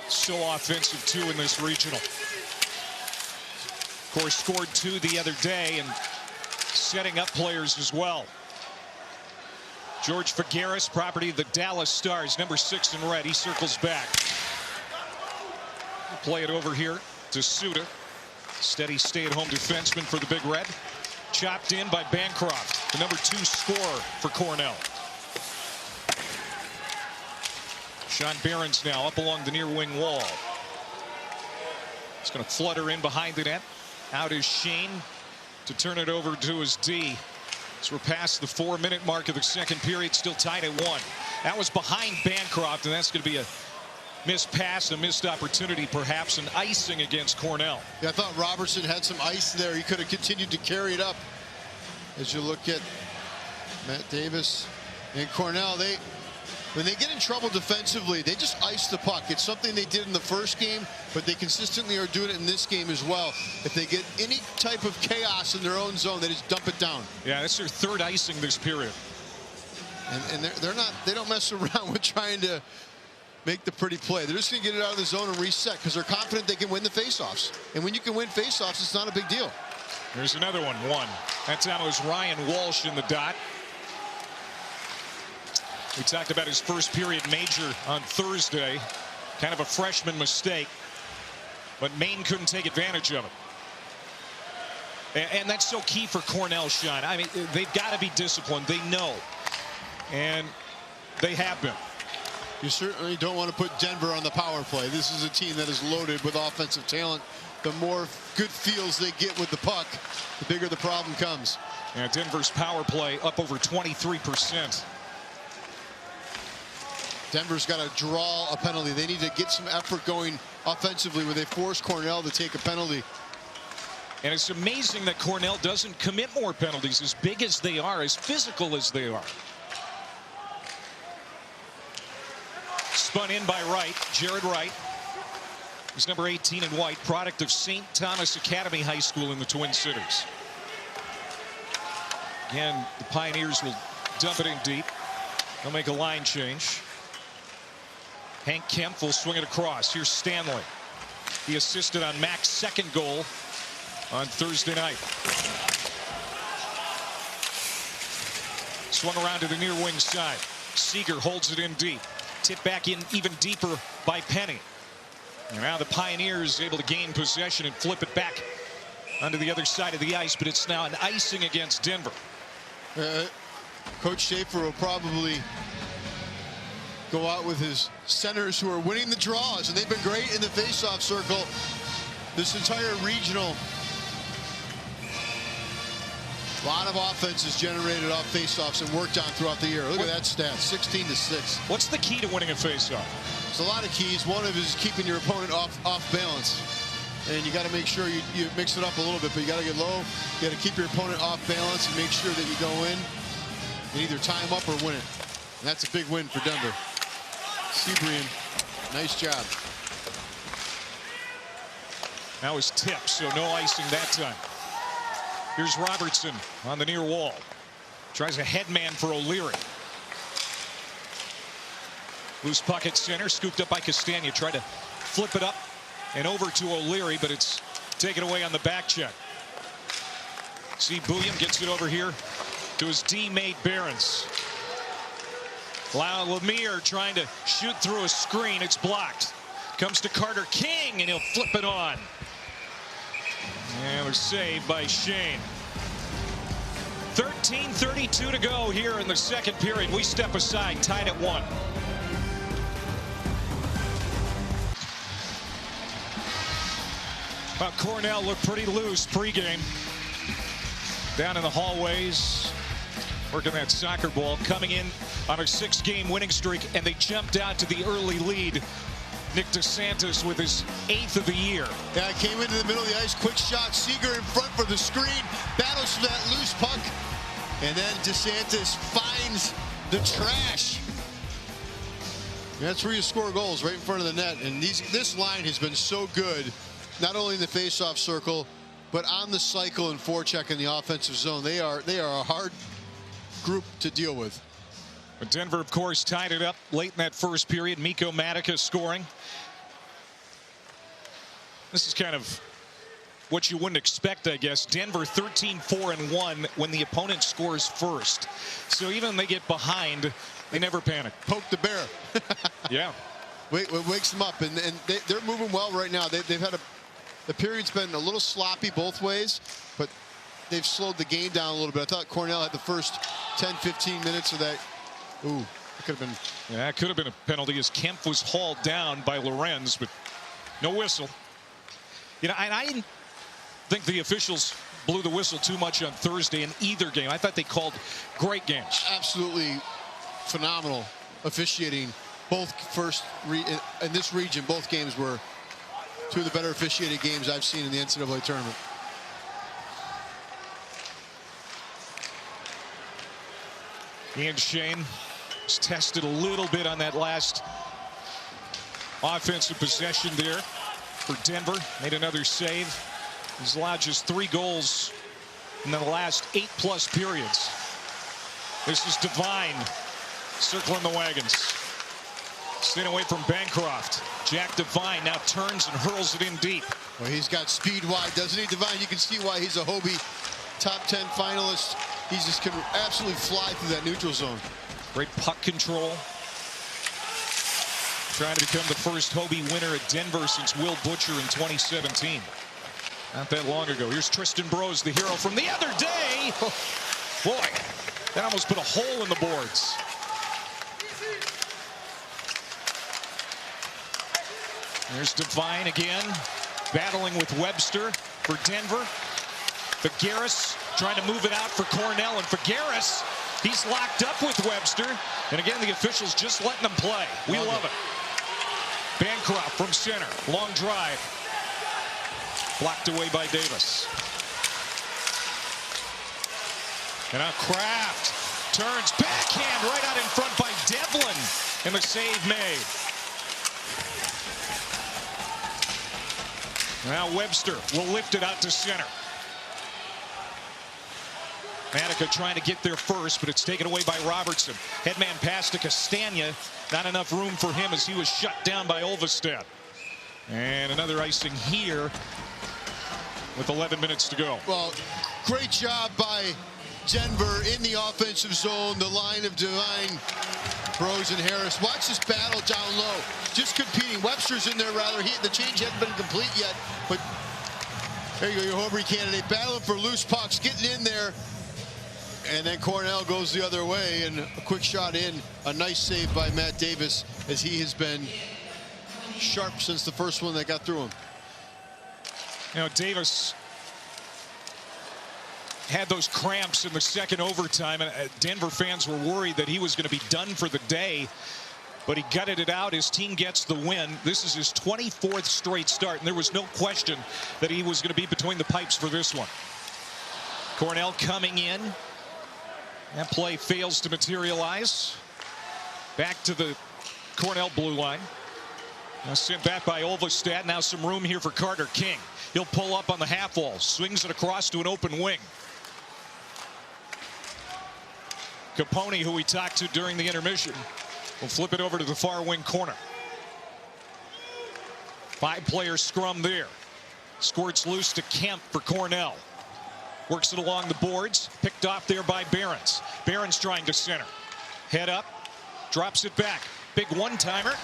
so offensive too in this regional. Of course, scored 2 the other day and setting up players as well. George Figueres, property of the Dallas Stars, number 6 in red. He circles back. We'll play it over here to Suda. Steady stay-at-home defenseman for the Big Red. Chopped in by Bancroft, the number 2 scorer for Cornell. Sean Behrens now up along the near wing wall. He's going to flutter in behind the net. Out is Shane to turn it over to his D. So we're past the 4-minute mark of the second period, still tied at 1. That was behind Bancroft, and that's going to be a missed pass, a missed opportunity, perhaps an icing against Cornell. Yeah, I thought Robertson had some ice there. He could have continued to carry it up. As you look at Matt Davis and Cornell, when they get in trouble defensively, they just ice the puck. It's something they did in the first game, but they consistently are doing it in this game as well. If they get any type of chaos in their own zone, they just dump it down. Yeah, that's their 3rd icing this period. And they don't mess around with trying to make the pretty play. They're just going to get it out of the zone and reset because they're confident they can win the faceoffs. And when you can win faceoffs, it's not a big deal. There's another one. That time was Ryan Walsh in the dot. We talked about his first period major on Thursday. Kind of a freshman mistake. But Maine couldn't take advantage of it. And that's so key for Cornell, Sean. I mean, they've got to be disciplined. They know. And they have been. You certainly don't want to put Denver on the power play. This is a team that is loaded with offensive talent. The more good feels they get with the puck, the bigger the problem comes. Yeah, Denver's power play up over 23%. Denver's got to draw a penalty. They need to get some effort going offensively where they force Cornell to take a penalty. And it's amazing that Cornell doesn't commit more penalties, as big as they are, as physical as they are. Spun in by Wright, Jared Wright. He's number 18 in white, product of St. Thomas Academy High School in the Twin Cities. Again, the Pioneers will dump it in deep. They'll make a line change. Hank Kemp will swing it across. Here's Stanley. He assisted on Mack's 2nd goal on Thursday night. Swung around to the near wing side. Seeger holds it in deep. Tip back in even deeper by Penny. And now the Pioneers able to gain possession and flip it back onto the other side of the ice, but it's now an icing against Denver. Coach Schaefer will probably go out with his centers who are winning the draws, and they've been great in the faceoff circle this entire regional. A lot of offense is generated off faceoffs and worked on throughout the year. Look at that stat, 16-6. What's the key to winning a faceoff? There's a lot of keys. One of it is keeping your opponent off balance. And you got to make sure you mix it up a little bit, but you got to get low. You got to keep your opponent off balance and make sure that you go in and either tie him up or win it. And that's a big win for Denver. Seabrian, nice job. That was tipped, so no icing that time. Here's Robertson on the near wall. Tries a headman for O'Leary. Loose puck at center, scooped up by Castagna. Tried to flip it up and over to O'Leary, but it's taken away on the back check. See, Bouillon gets it over here to his D-mate Behrens. Lemire trying to shoot through a screen. It's blocked. Comes to Carter King, and he'll flip it on. And a save by Shane. 13:32 to go here in the second period. We step aside, tied at 1. Well, Cornell looked pretty loose pregame. Down in the hallways, working that soccer ball, coming in on a 6-game winning streak, and they jumped out to the early lead. Nick DeSantis with his 8th of the year. Yeah, came into the middle of the ice, quick shot, Seeger in front for the screen, battles for that loose puck, and then DeSantis finds the trash That's where you score goals, right in front of the net. And this line has been so good, not only in the face-off circle, but on the cycle and forecheck in the offensive zone. They are a hard group to deal with. But Denver, of course, tied it up late in that first period. Mikko Matica scoring. This is kind of what you wouldn't expect, I guess. Denver 13-4-1 when the opponent scores first. So even when they get behind, they never panic. Poke the bear. Yeah. Wakes them up, and they're moving well right now. They've had the period's been a little sloppy both ways, but they've slowed the game down a little bit. I thought Cornell had the first 10-15 minutes of that. Ooh, it could have been. Yeah, it could have been a penalty as Kemp was hauled down by Lorenz, but no whistle. You know, and I didn't think the officials blew the whistle too much on Thursday in either game. I thought they called great games. Absolutely phenomenal officiating. Both in this region, both games were two of the better officiated games I've seen in the NCAA tournament. Ian Shane was tested a little bit on that last offensive possession there for Denver. Made another save. He's allowed just 3 goals in the last 8+ periods. This is Devine circling the wagons. Staying away from Bancroft. Jack Devine now turns and hurls it in deep. Well, he's got speed wide, doesn't he, Devine? You can see why he's a Hobie top 10 finalist. He just can absolutely fly through that neutral zone. Great puck control. Trying to become the first Hobie winner at Denver since Will Butcher in 2017. Not that long ago. Here's Tristan Brose, the hero from the other day. Boy, that almost put a hole in the boards. There's Devine again, battling with Webster for Denver. Figueres trying to move it out for Cornell, and Figueres, he's locked up with Webster. And again, the officials just letting them play. We love it. Bancroft from center, long drive. Blocked away by Davis. And now Kraft turns backhand right out in front by Devlin, and the save made. Now Webster will lift it out to center. Matica trying to get there first, but it's taken away by Robertson. Headman pass to Castagna. Not enough room for him as he was shut down by Olvestad. And another icing here with 11 minutes to go. Well, great job by Denver in the offensive zone. The line of Devine, Brose, and Harris. Watch this battle down low. Just competing. Webster's in there rather. The change hadn't been complete yet, but there you go, your Hobie candidate. Battling for loose pucks, getting in there. And then Cornell goes the other way, and a quick shot in. A nice save by Matt Davis, as he has been sharp since the first one that got through him. You know, Davis had those cramps in the second overtime, and Denver fans were worried that he was going to be done for the day, but he gutted it out. His team gets the win. This is his 24th straight start, and there was no question that he was going to be between the pipes for this one. Cornell coming in. That play fails to materialize. Back to the Cornell blue line. Now sent back by Olvestad. Now some room here for Carter King. He'll pull up on the half wall. Swings it across to an open wing. Capone, who we talked to during the intermission, will flip it over to the far wing corner. 5-player scrum there. Squirts loose to Kemp for Cornell. Works it along the boards. Picked off there by Behrens. Behrens trying to center. Head up. Drops it back. Big one-timer.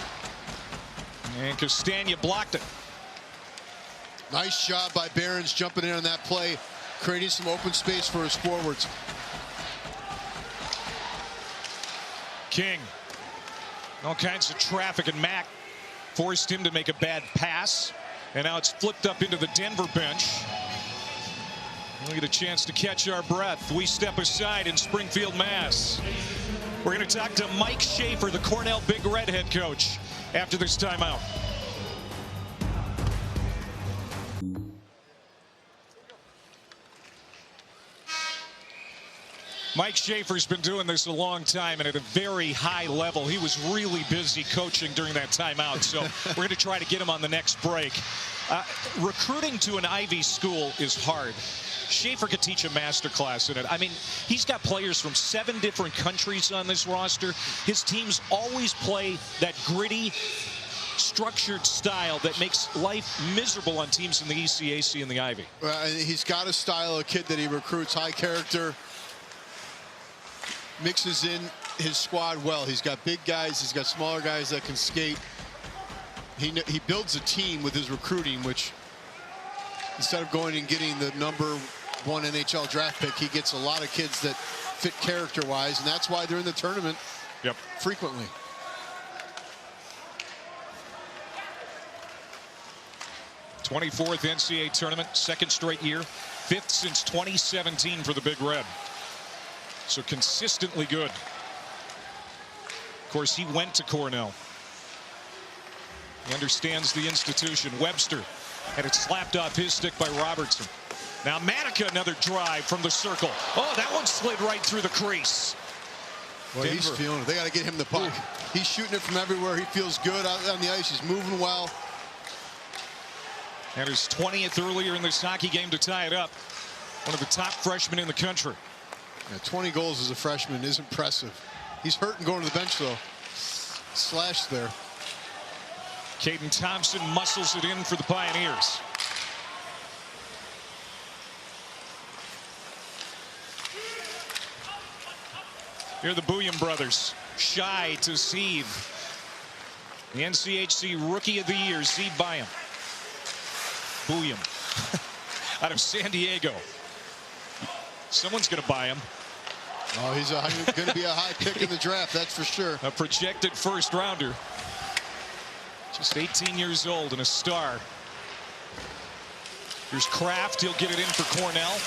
And Castagna blocked it. Nice job by Behrens jumping in on that play, creating some open space for his forwards. King. All kinds of traffic, and Mack forced him to make a bad pass. And now it's flipped up into the Denver bench. We get a chance to catch our breath. We step aside in Springfield, Mass. We're going to talk to Mike Schaefer, the Cornell Big Red head coach, after this timeout. Mike Schaefer's been doing this a long time and at a very high level. He was really busy coaching during that timeout, so we're going to try to get him on the next break. Recruiting to an Ivy school is hard. Schaefer could teach a master class in it. I mean, he's got players from 7 different countries on this roster. His teams always play that gritty, structured style that makes life miserable on teams in the ECAC and the Ivy. He's got a style of kid that he recruits, high character, mixes in his squad well. He's got big guys, he's got smaller guys that can skate. He builds a team with his recruiting, which instead of going and getting the #1 NHL draft pick, he gets a lot of kids that fit character-wise, and that's why they're in the tournament frequently. '24th NCAA tournament, 2nd straight year, 5th since 2017 for the Big Red. So consistently good. Of course, he went to Cornell. He understands the institution. Webster had it slapped off his stick by Robertson. Now Matica, another drive from the circle. Oh, that one slid right through the crease. Well, he's feeling it. They got to get him the puck. Ooh. He's shooting it from everywhere. He feels good out on the ice. He's moving well. And his 20th earlier in this hockey game to tie it up. One of the top freshmen in the country. Yeah, 20 goals as a freshman is impressive. He's hurting going to the bench, though. Slash there. Caden Thompson muscles it in for the Pioneers. Here are the Bouillon brothers. Shy to Zeeb. The NCHC Rookie of the Year, Zeeb Byam. Bouillon out of San Diego. Someone's going to buy him. Oh, he's going to be a high pick in the draft, that's for sure. A projected 1st rounder. Just 18 years old and a star. Here's Kraft. He'll get it in for Cornell.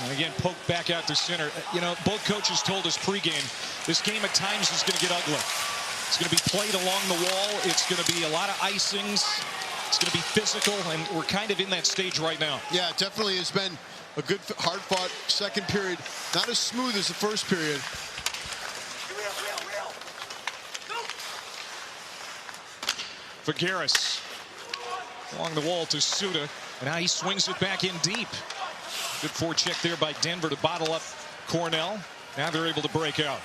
And again, poked back out to center. You know, both coaches told us pregame, this game at times is going to get ugly. It's going to be played along the wall. It's going to be a lot of icings. It's going to be physical, and we're kind of in that stage right now. Yeah, it definitely has been a good, hard-fought second period. Not as smooth as the first period. Figueres along the wall to Suda, and now he swings it back in deep. Good forecheck there by Denver to bottle up Cornell. Now they're able to break out.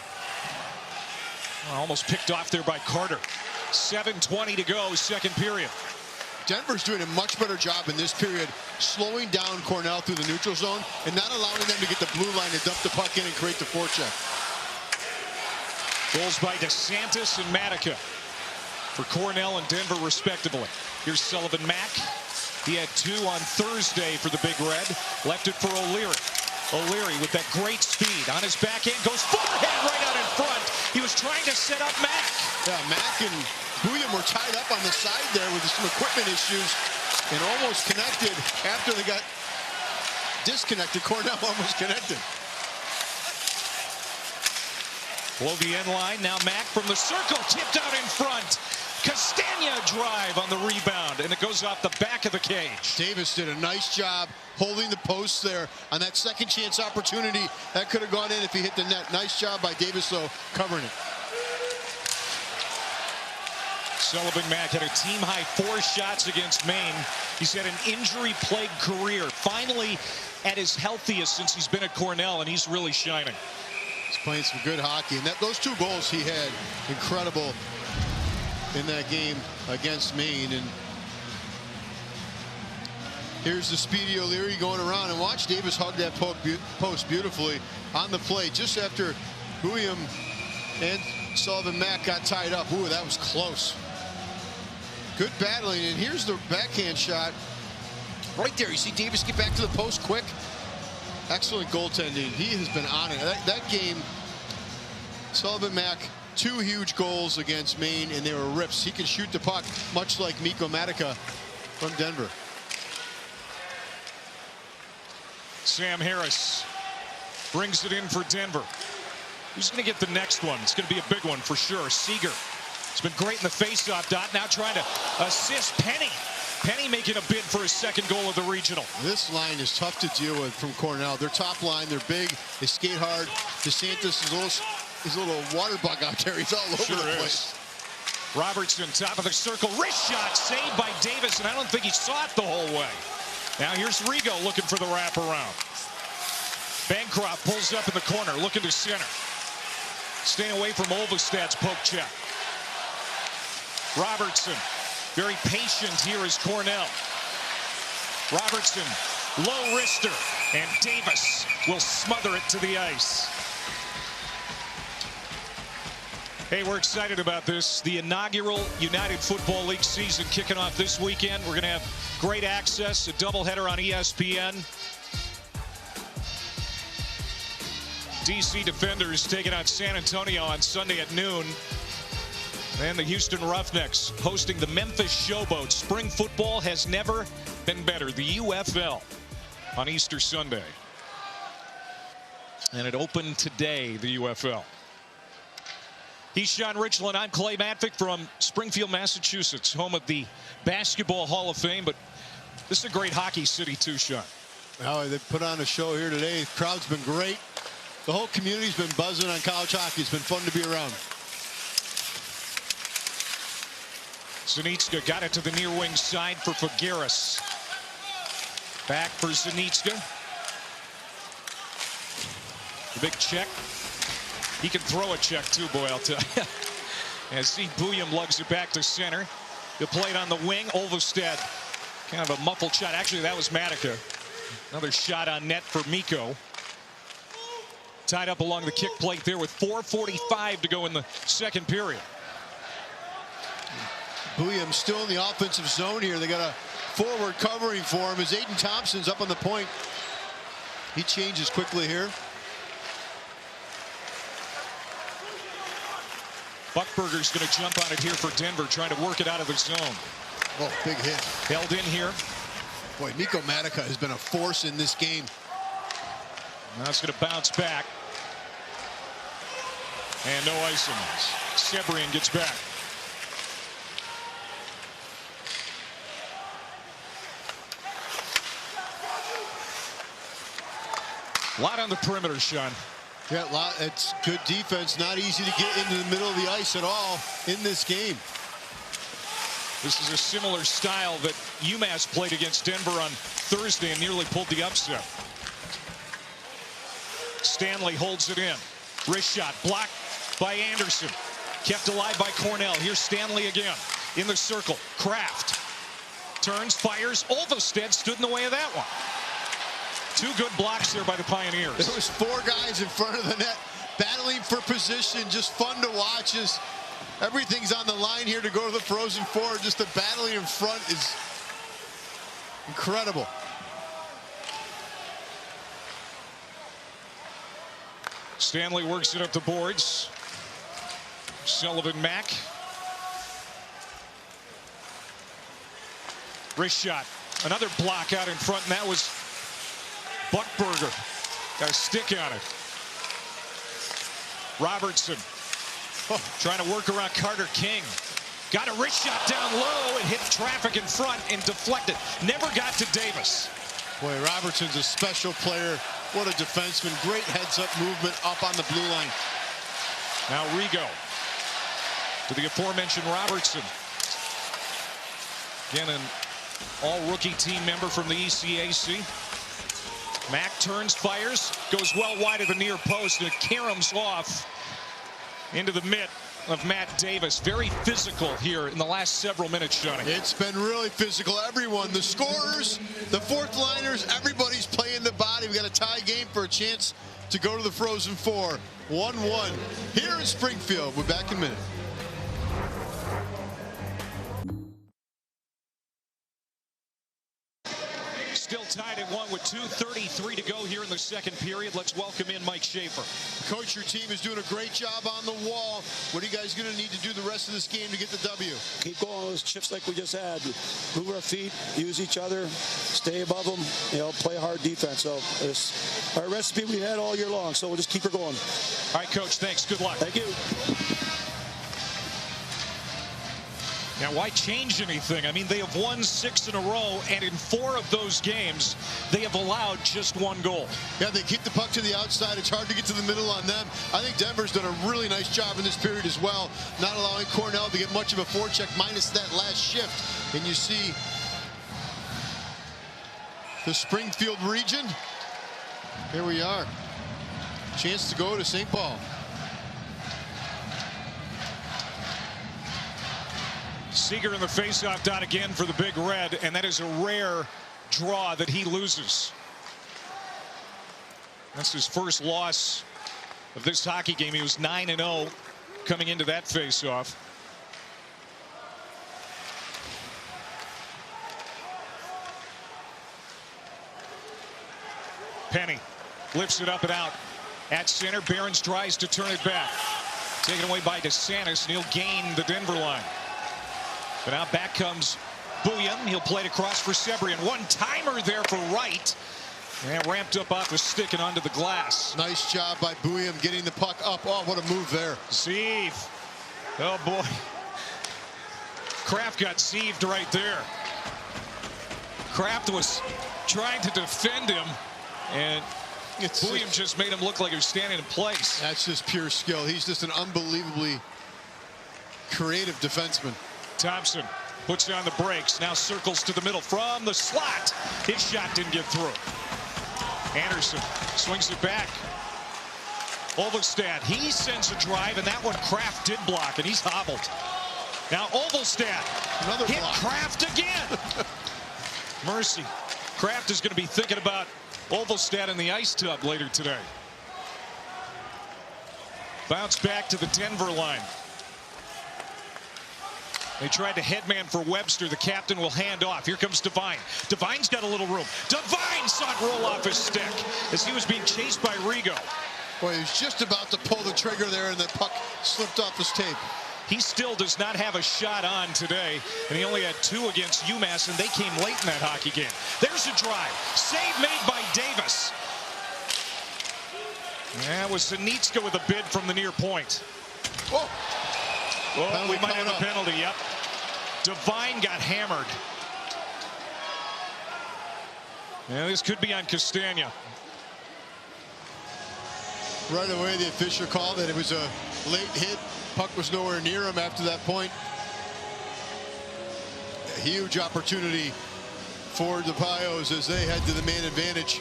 Almost picked off there by Carter. 7:20 to go, second period. Denver's doing a much better job in this period slowing down Cornell through the neutral zone and not allowing them to get the blue line to dump the puck in and create the forecheck. Goals by DeSantis and Matica for Cornell and Denver respectively. Here's Sullivan Mack. He had 2 on Thursday for the Big Red. Left it for O'Leary. O'Leary with that great speed on his backhand goes forehand right out in front. He was trying to set up Mack. Yeah, Mack and Bouillon were tied up on the side there with some equipment issues and almost connected after they got disconnected. Cornell almost connected. Below the end line, now Mack from the circle, tipped out in front. Castagna drive on the rebound, and it goes off the back of the cage. Davis did a nice job holding the posts there on that second chance opportunity. That could have gone in if he hit the net. Nice job by Davis, though, covering it. Sullivan Mack had a team-high 4 shots against Maine. He's had an injury-plagued career. Finally at his healthiest since he's been at Cornell, and he's really shining. He's playing some good hockey, and those 2 goals he had, incredible in that game against Maine. And here's the speedy O'Leary going around, and watch Davis hug that post beautifully on the play just after Bouillon and Sullivan Mack got tied up. Ooh, that was close. Good battling, and here's the backhand shot right there. You see Davis get back to the post quick. Excellent goaltending. He has been on it. That game, Sullivan Mack, 2 huge goals against Maine, and they were rips. He can shoot the puck, much like Mikko Matica from Denver. Sam Harris brings it in for Denver. Who's going to get the next one? It's going to be a big one for sure. Seager. It's been great in the faceoff dot. Now trying to assist Penny. Penny making a bid for his second goal of the regional. This line is tough to deal with from Cornell. Their top line, they're big, they skate hard. DeSantis is a little water bug out there. He's all over the place. Robertson, top of the circle, wrist shot, saved by Davis, and I don't think he saw it the whole way. Now here's Rigo looking for the wraparound. Bancroft pulls up in the corner, looking to center. Staying away from Olvestad's poke check. Robertson, very patient here is Cornell. Robertson, low wrister, and Davis will smother it to the ice. Hey, we're excited about this. The inaugural United Football League season kicking off this weekend. We're going to have great access, a doubleheader on ESPN. DC Defenders taking on San Antonio on Sunday at noon. And the Houston Roughnecks hosting the Memphis Showboats. Spring football has never been better. The UFL on Easter Sunday. And it opened today, the UFL. He's Sean Richland. I'm Clay Matvick from Springfield, Massachusetts, home of the Basketball Hall of Fame. But this is a great hockey city, too, Sean. Oh, they put on a show here today. The crowd's been great. The whole community's been buzzing on college hockey. It's been fun to be around. Zanitska got it to the near wing side for Figueres. Back for Zanitska. The big check. He can throw a check too, boy, I'll tell you. As Steve Bouillon lugs it back to center. He'll play it on the wing. Olvestad, kind of a muffled shot. Actually, that was Matica. Another shot on net for Mikko. Tied up along the kick plate there with 4:45 to go in the second period. Bouillon still in the offensive zone here. They got a forward covering for him as Aiden Thompson's up on the point. He changes quickly here. Buckberger's going to jump on it here for Denver, trying to work it out of the zone. Oh, big hit. Held in here. Boy, Mikko Matica has been a force in this game. Now it's going to bounce back. And no icing. Sebrian gets back. A lot on the perimeter, Sean. Yeah, it's good defense. Not easy to get into the middle of the ice at all in this game. This is a similar style that UMass played against Denver on Thursday and nearly pulled the upset. Stanley holds it in. Wrist shot blocked by Anderson. Kept alive by Cornell. Here's Stanley again in the circle. Kraft turns, fires. Olvestad stood in the way of that one. Two good blocks there by the Pioneers. There was four guys in front of the net battling for position. Just fun to watch as everything's on the line here to go to the Frozen Four. Just the battling in front is incredible. Stanley works it up the boards. Sullivan Mack. Wrist shot. Another block out in front, and that was Buckberger. Got a stick on it. Robertson trying to work around Carter King. Got a wrist shot down low and hit traffic in front and deflected. Never got to Davis. Boy, Robertson's a special player. What a defenseman. Great heads-up movement up on the blue line. Now Rigo to the aforementioned Robertson. Again, an all-rookie team member from the ECAC. Mack turns, fires, goes well wide of the near post, and it caroms off into the mitt of Matt Davis. Very physical here in the last several minutes, Johnny. It's been really physical. Everyone, the scorers, the fourth liners, everybody's playing the body. We got a tie game for a chance to go to the Frozen Four. 1-1 here in Springfield. We're back in a minute. Still tied at 1 with 2:33 to go here in the second period. Let's welcome in Mike Schaefer. Coach, your team is doing a great job on the wall. What are you guys going to need to do the rest of this game to get the W? Keep going on those shifts like we just had. Move our feet, use each other, stay above them, play hard defense. So it's our recipe we had all year long, so we'll just keep her going. All right, Coach, thanks. Good luck. Thank you. Now, why change anything? I mean, they have won 6 in a row, and in 4 of those games, they have allowed just 1 goal. Yeah, they keep the puck to the outside. It's hard to get to the middle on them. I think Denver's done a really nice job in this period as well, not allowing Cornell to get much of a forecheck minus that last shift. And you see the Springfield region. Here we are. Chance to go to St. Paul. Seager in the faceoff dot again for the Big Red, and that is a rare draw that he loses. That's his first loss of this hockey game. He was 9-0 coming into that faceoff. Penny lifts it up and out at center. Behrens tries to turn it back. Taken away by DeSantis, and he'll gain the Denver line. But now back comes Bouillon. He'll play it across for Sebrian. One-timer there for Wright. And ramped up off the stick and onto the glass. Nice job by Bouillon getting the puck up. Oh, what a move there. Sieve. Oh, boy. Kraft got sieved right there. Kraft was trying to defend him, and Bouillon just made him look like he was standing in place. That's just pure skill. He's just an unbelievably creative defenseman. Thompson puts down the brakes, now circles to the middle from the slot. His shot didn't get through. Anderson swings it back. Olvestad, he sends a drive, and that one Kraft did block, and he's hobbled. Now Olvestad, another hit block. Kraft again. Mercy. Kraft is going to be thinking about Olvestad in the ice tub later today. Bounce back to the Denver line. They tried to headman for Webster. The captain will hand off. Here comes Devine. Devine's got a little room. Devine saw it roll off his stick as he was being chased by Rigo. Boy, he was just about to pull the trigger there, and the puck slipped off his tape. He still does not have a shot on today, and he only had 2 against UMass, and they came late in that hockey game. There's a drive. Save made by Davis. That was Sinitska with a bid from the near point. Oh. Oh, we might have a penalty, yep. Devine got hammered. Yeah, this could be on Castagna. Right away, the official called that it was a late hit. Puck was nowhere near him after that point. A huge opportunity for the Pios as they head to the man advantage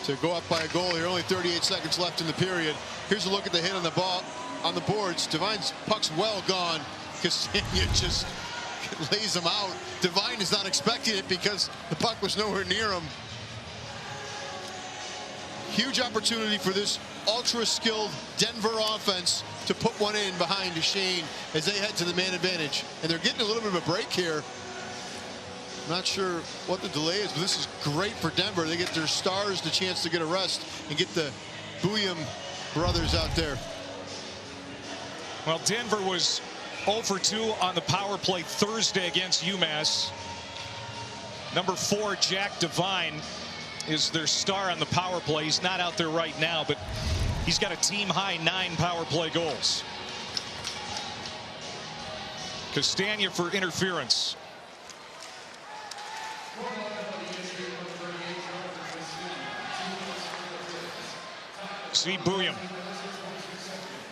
to go up by a goal. There are only 38 seconds left in the period. Here's a look at the hit on the ball. On the boards, Devine's puck's well gone. Castagna just lays him out. Devine is not expecting it because the puck was nowhere near him. Huge opportunity for this ultra-skilled Denver offense to put one in behind Duchesne as they head to the man advantage. And they're getting a little bit of a break here. Not sure what the delay is, but this is great for Denver. They get their stars the chance to get a rest and get the Bouillon brothers out there. Well, Denver was 0 for 2 on the power play Thursday against UMass. Number 4, Jack Devine, is their star on the power play. He's not out there right now, but he's got a team-high 9 power play goals. Castagna for interference. See Bouillon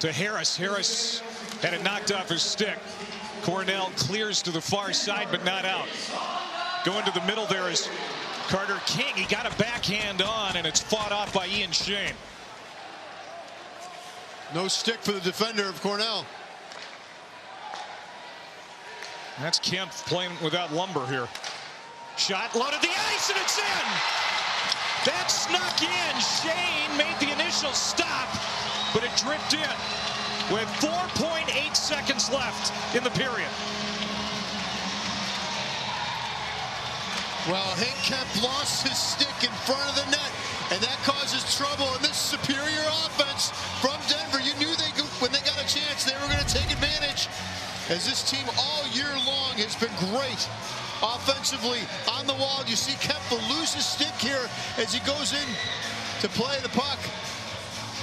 to Harris. Harris had it knocked off his stick. Cornell clears to the far side, but not out. Going to the middle there is Carter King. He got a backhand on, and it's fought off by Ian Shane. No stick for the defender of Cornell. That's Kemp playing without lumber here. Shot loaded the ice, and it's in. That snuck in. Shane made the initial stop, but it dripped in with 4.8 seconds left in the period. Well, Hank Kemp lost his stick in front of the net, and that causes trouble in this superior offense from Denver. You knew when they got a chance, they were going to take advantage, as this team all year long has been great offensively on the wall. You see Kemp lose his stick here as he goes in to play the puck,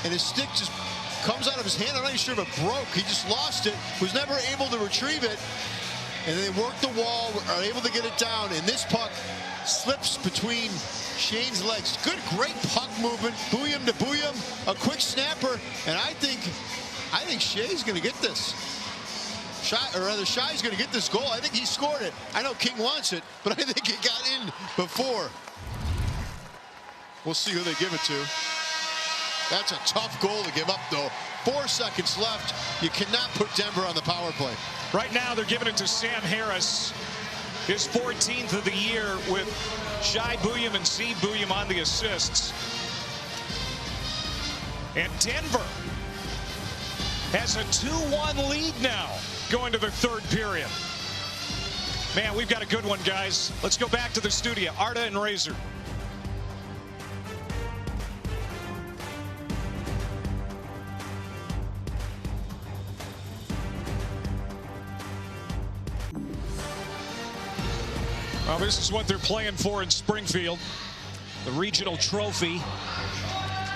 and his stick just comes out of his hand. I'm not even sure if it broke. He just lost it, was never able to retrieve it. and they work the wall, are able to get it down, and this puck slips between Shane's legs. Good, great puck movement, Booyam to Booyam, a quick snapper, and I think Shea's going to get this. Shai's going to get this goal. I think he scored it. I know King wants it, but I think it got in before. We'll see who they give it to. That's a tough goal to give up, though. 4 seconds left. You cannot put Denver on the power play. Right now, they're giving it to Sam Harris, his 14th of the year, with Shai Booyam and Z Booyam on the assists. And Denver has a 2-1 lead now going to the third period. Man, we've got a good one, guys. Let's go back to the studio. Arda and Razor. Well, this is what they're playing for in Springfield, the regional trophy.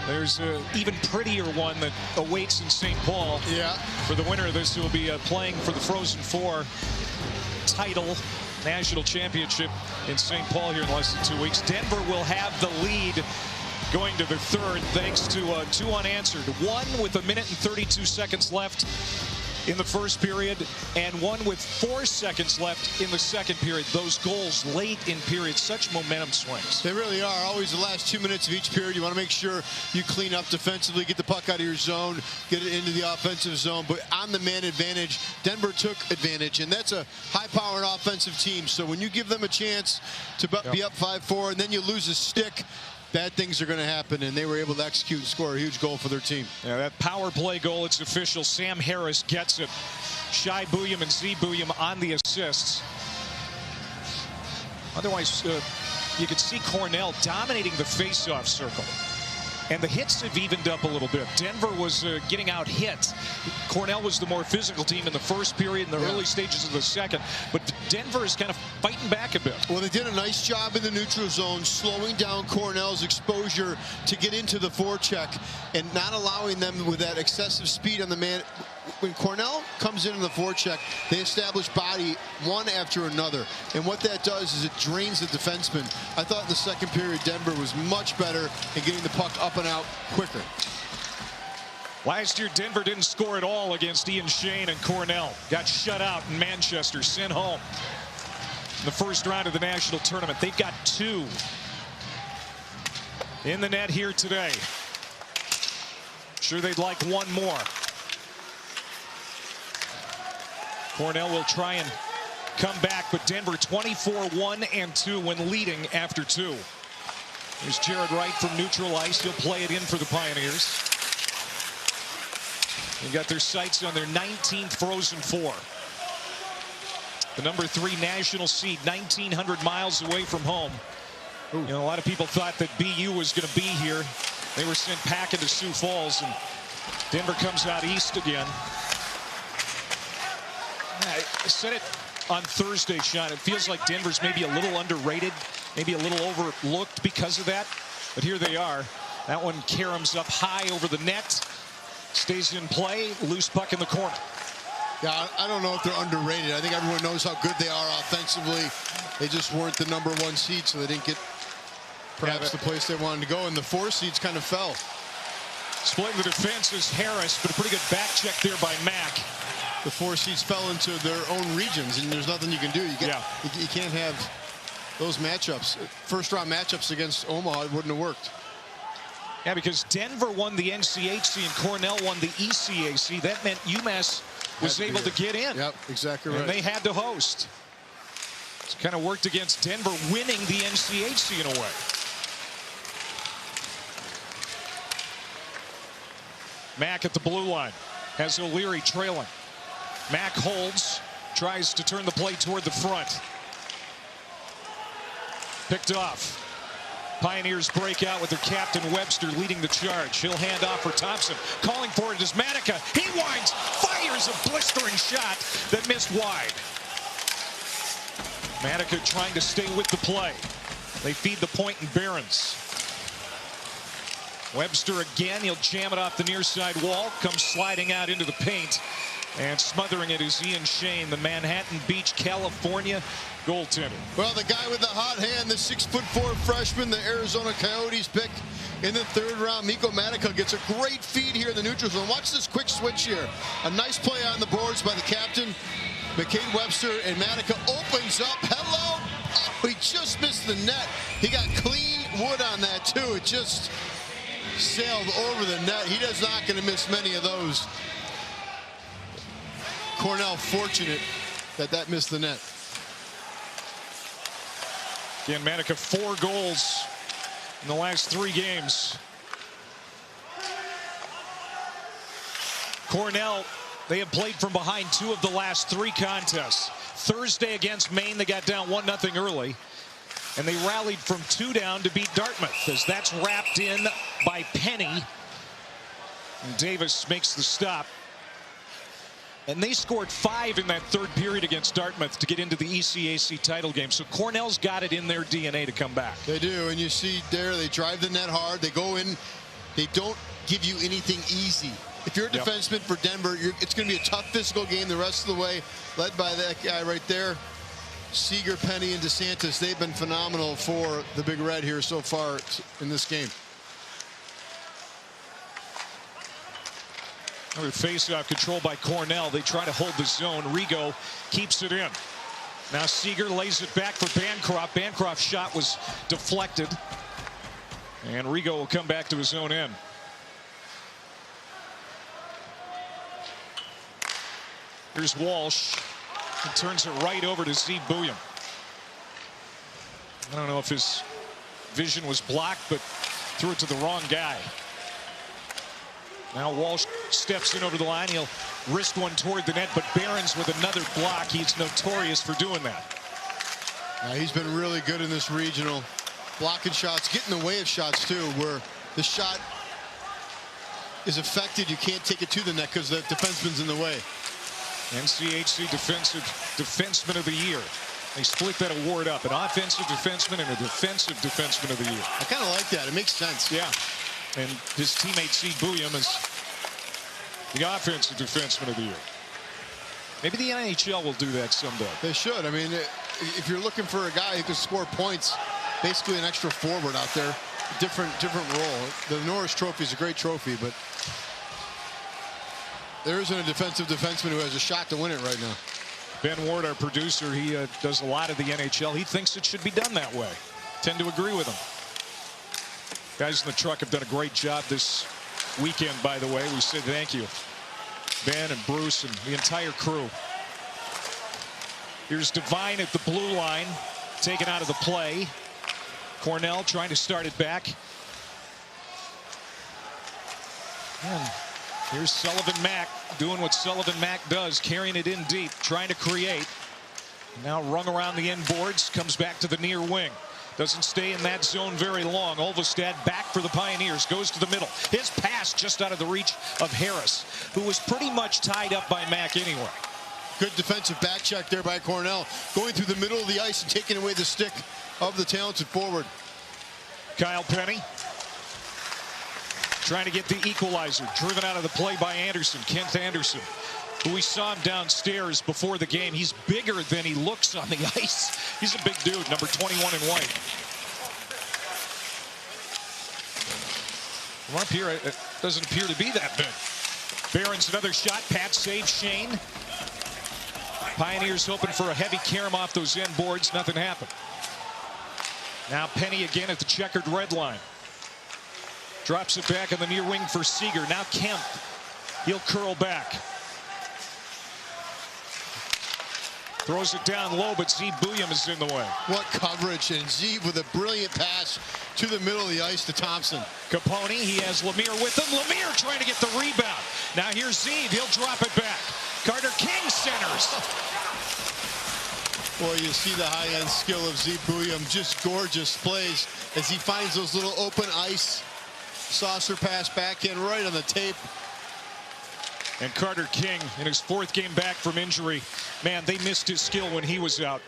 There's an even prettier one that awaits in St. Paul. Yeah. For the winner of this, who will be playing for the Frozen Four title, national championship in St. Paul here in less than 2 weeks. Denver will have the lead going to the third thanks to 2 unanswered. 1 with 1 minute and 32 seconds left in the first period, and 1 with 4 seconds left in the second period. Those goals late in periods, such momentum swings. They really are. Always the last 2 minutes of each period. You want to make sure you clean up defensively, get the puck out of your zone, get it into the offensive zone. But on the man advantage, Denver took advantage, and that's a high-powered offensive team. So when you give them a chance to be up 5-4 and then you lose a stick, bad things are going to happen, and they were able to execute and score a huge goal for their team. Yeah, that power play goal, it's official. Sam Harris gets it. Shai Booyam and Z Booyam on the assists. Otherwise, you could see Cornell dominating the face-off circle. And the hits have evened up a little bit. Denver was getting out hit. Cornell was the more physical team in the first period and the early stages of the second. But Denver is kind of fighting back a bit. Well, they did a nice job in the neutral zone, slowing down Cornell's exposure to get into the forecheck and not allowing them with that excessive speed on the man. When Cornell comes in the forecheck, they establish body one after another. And what that does is it drains the defenseman. I thought in the second period, Denver was much better in getting the puck up and out quicker. Last year, Denver didn't score at all against Ian Shane and Cornell. Got shut out in Manchester, sent home in the first round of the national tournament. They've got 2 in the net here today. Sure, they'd like 1 more. Cornell will try and come back, but Denver 24-1-2 when leading after 2. Here's Jared Wright from neutral ice. He'll play it in for the Pioneers. They've got their sights on their 19th Frozen Four. The number 3 national seed, 1,900 miles away from home. You know, a lot of people thought that BU was going to be here. They were sent packing to Sioux Falls, and Denver comes out east again. I said it on Thursday, Sean. It feels like Denver's maybe a little underrated, maybe a little overlooked because of that. But here they are. That one caroms up high over the net. Stays in play. Loose puck in the corner. Yeah, I don't know if they're underrated. I think everyone knows how good they are offensively. They just weren't the number 1 seed, so they didn't get perhaps the place they wanted to go. And the 4 seeds kind of fell. Splitting the defense is Harris, but a pretty good back check there by Mack. The 4 seeds fell into their own regions, and there's nothing you can do. You can't have those matchups. First-round matchups against Omaha, it wouldn't have worked. Yeah, because Denver won the NCHC and Cornell won the ECAC. That meant UMass was able to get in. Yep, exactly right. And they had to host. It's kind of worked against Denver winning the NCHC in a way. Mack at the blue line has O'Leary trailing. Mack holds, tries to turn the play toward the front. Picked off. Pioneers break out with their captain Webster leading the charge. He'll hand off for Thompson. Calling for it is Manica. He winds, fires a blistering shot that missed wide. Manica trying to stay with the play. They feed the point in Barons. Webster again. He'll jam it off the near side wall. Comes sliding out into the paint. And smothering it is Ian Shane, the Manhattan Beach, California goaltender. Well, the guy with the hot hand, the 6'4" freshman, the Arizona Coyotes pick in the 3rd round. Mikko Matica gets a great feed here in the neutral zone. Watch this quick switch here. A nice play on the boards by the captain, McCade Webster, and Matica opens up. Hello. Oh, he just missed the net. He got clean wood on that, too. It just sailed over the net. He is not going to miss many of those. Cornell fortunate that missed the net. Again, Matica 4 goals in the last 3 games. Cornell, they have played from behind 2 of the last 3 contests. Thursday against Maine, they got down 1-0 early. And they rallied from 2 down to beat Dartmouth, as that's wrapped in by Penny. And Davis makes the stop. And they scored 5 in that 3rd period against Dartmouth to get into the ECAC title game. So Cornell's got it in their DNA to come back. They do, and you see there, they drive the net hard. They go in. They don't give you anything easy. If you're a defenseman for Denver, it's going to be a tough physical game the rest of the way, led by that guy right there. Seager, Penny, and DeSantis, they've been phenomenal for the Big Red here so far in this game. Another face-off controlled by Cornell. They try to hold the zone. Rigo keeps it in. Now Seager lays it back for Bancroft. Bancroft's shot was deflected. And Rigo will come back to his own end. Here's Walsh. He turns it right over to Zeke Bouillon. I don't know if his vision was blocked, but threw it to the wrong guy. Now Walsh steps in over the line. He'll wrist one toward the net, but Behrens with another block. He's notorious for doing that. He's been really good in this regional. Blocking shots, getting in the way of shots too, where the shot is affected. You can't take it to the net because the defenseman's in the way. NCHC Defenseman of the Year. They split that award up. An offensive defenseman and a defensive defenseman of the year. I kind of like that. It makes sense. Yeah. And his teammate Zeke Bouillon is the offensive defenseman of the year. Maybe the NHL will do that someday. They should. I mean, if you're looking for a guy who can score points, basically an extra forward out there, different role. The Norris Trophy is a great trophy, but there isn't a defensive defenseman who has a shot to win it right now. Ben Ward, our producer, he does a lot of the NHL. He thinks it should be done that way. Tend to agree with him. Guys in the truck have done a great job this weekend, by the way. We say thank you. Ben and Bruce and the entire crew. Here's Devine at the blue line, taken out of the play. Cornell trying to start it back. And here's Sullivan Mack doing what Sullivan Mack does, carrying it in deep, trying to create. Now rung around the end boards, comes back to the near wing. Doesn't stay in that zone very long. Olvestad back for the Pioneers, goes to the middle. His pass just out of the reach of Harris, who was pretty much tied up by Mack anyway. Good defensive back check there by Cornell, going through the middle of the ice and taking away the stick of the talented forward. Kyle Penny trying to get the equalizer, driven out of the play by Anderson, Kent Anderson, who we saw him downstairs before the game. He's bigger than he looks on the ice. He's a big dude, number 21 in white. From up here, it doesn't appear to be that big. Behrens another shot. Pat saves Shane. Pioneers hoping for a heavy carom off those end boards. Nothing happened. Now Penny again at the checkered red line. Drops it back on the near wing for Seager. Now Kemp. He'll curl back. Throws it down low, but Zeke Bouillon is in the way. What coverage, and Zeke with a brilliant pass to the middle of the ice to Thompson. Capone, he has Lemire with him. Lemire trying to get the rebound. Now here's Zeke, he'll drop it back. Carter King centers. Boy, you see the high-end skill of Zeke Bouillon. Just gorgeous plays as he finds those little open ice saucer pass backhand right on the tape. And Carter King in his 4th game back from injury. Man, they missed his skill when he was out.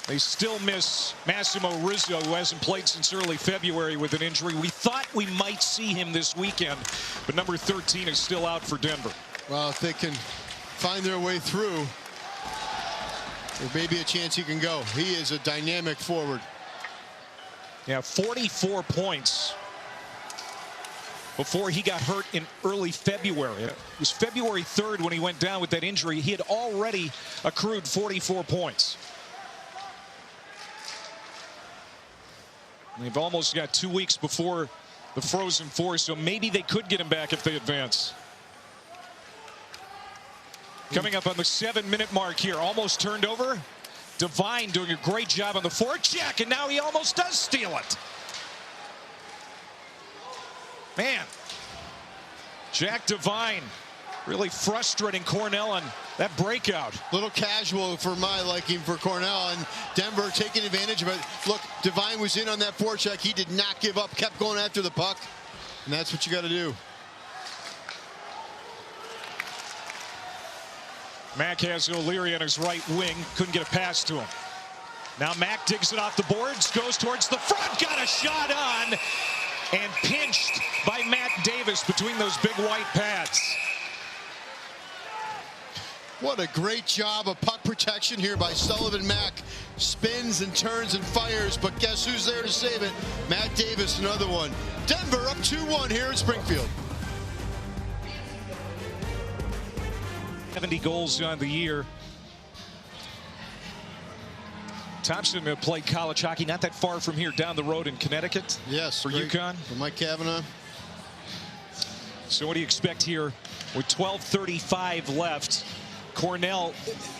They still miss Massimo Rizzo, who hasn't played since early February with an injury. We thought we might see him this weekend, but number 13 is still out for Denver. Well, if they can find their way through, there may be a chance he can go. He is a dynamic forward. Yeah, 44 points before he got hurt in early February. It was February 3rd when he went down with that injury. He had already accrued 44 points. They've almost got 2 weeks before the Frozen Four, so maybe they could get him back if they advance. Coming up on the 7-minute mark here, almost turned over. Devine doing a great job on the forecheck, and now he almost does steal it. Man, Jack Devine really frustrating Cornell on that breakout. Little casual for my liking for Cornell, and Denver taking advantage of it. Look, Devine was in on that forecheck. He did not give up, kept going after the puck, and that's what you got to do. Mack has O'Leary on his right wing. Couldn't get a pass to him. Now Mack digs it off the boards, goes towards the front, got a shot on, and pinched by Matt Davis between those big white pads. What a great job of puck protection here by Sullivan Mack. Spins and turns and fires, but guess who's there to save it? Matt Davis, another one. Denver up 2-1 here in Springfield. 70 goals on the year. Thompson played college hockey not that far from here, down the road in Connecticut. Yes, for UConn. For Mike Cavanaugh. So what do you expect here with 12:35 left? Cornell,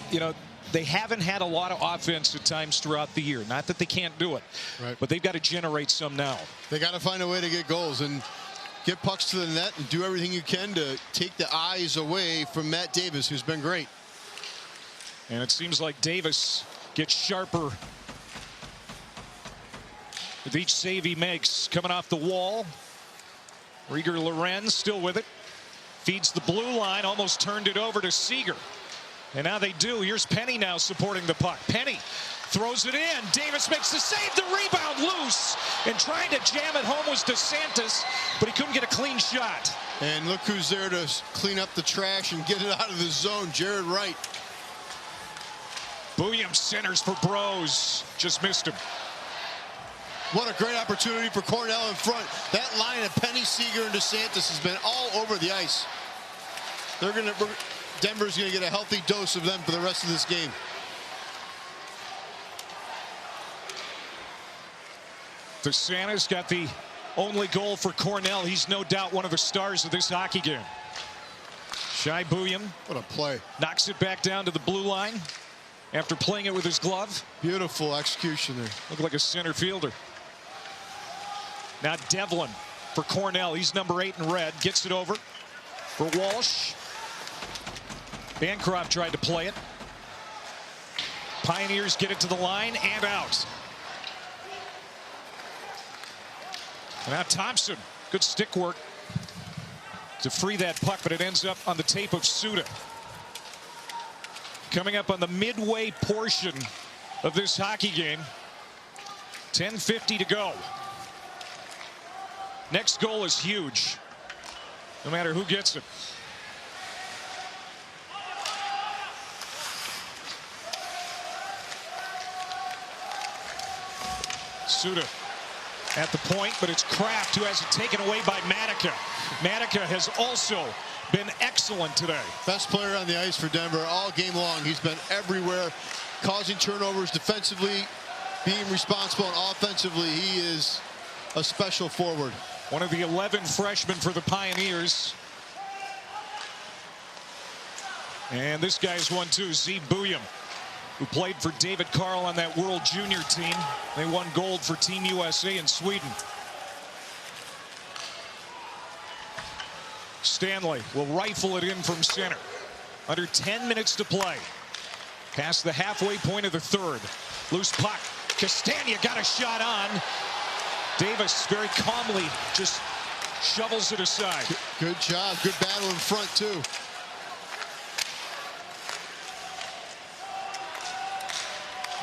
you know, they haven't had a lot of offense at times throughout the year. Not that they can't do it, right, but they've got to generate some now. They got to find a way to get goals and get pucks to the net and do everything you can to take the eyes away from Matt Davis, who's been great. And it seems like Davis gets sharper with each save he makes. Coming off the wall, Rieger Lorenz still with it. Feeds the blue line, almost turned it over to Seager. And now they do. Here's Penny now supporting the puck. Penny throws it in. Davis makes the save. The rebound loose. And trying to jam it home was DeSantis, but he couldn't get a clean shot. And look who's there to clean up the trash and get it out of the zone. Jared Wright. Booyam centers for Bros. Just missed him. What a great opportunity for Cornell in front. That line of Penny, Seager, and DeSantis has been all over the ice. Denver's going to get a healthy dose of them for the rest of this game. DeSantis got the only goal for Cornell. He's no doubt one of the stars of this hockey game. Shai Booyam. What a play. Knocks it back down to the blue line after playing it with his glove. Beautiful execution there. Looked like a center fielder. Now Devlin for Cornell. He's number 8 in red. Gets it over for Walsh. Bancroft tried to play it. Pioneers get it to the line and out. And now Thompson. Good stick work to free that puck, but it ends up on the tape of Suda. Coming up on the midway portion of this hockey game. 10:50 to go. Next goal is huge, no matter who gets it. Suda at the point, but it's Kraft who has it taken away by Matica. Matica has also been excellent today. Best player on the ice for Denver all game long. He's been everywhere, causing turnovers defensively, being responsible, and offensively, he is a special forward. One of the 11 freshmen for the Pioneers. And this guy is one too, Zee Booyam, who played for David Carl on that World Junior team. They won gold for Team USA in Sweden. Stanley will rifle it in from center. Under 10 minutes to play. Past the halfway point of the third. Loose puck. Castagna got a shot on. Davis very calmly just shovels it aside. Good job. Good battle in front, too.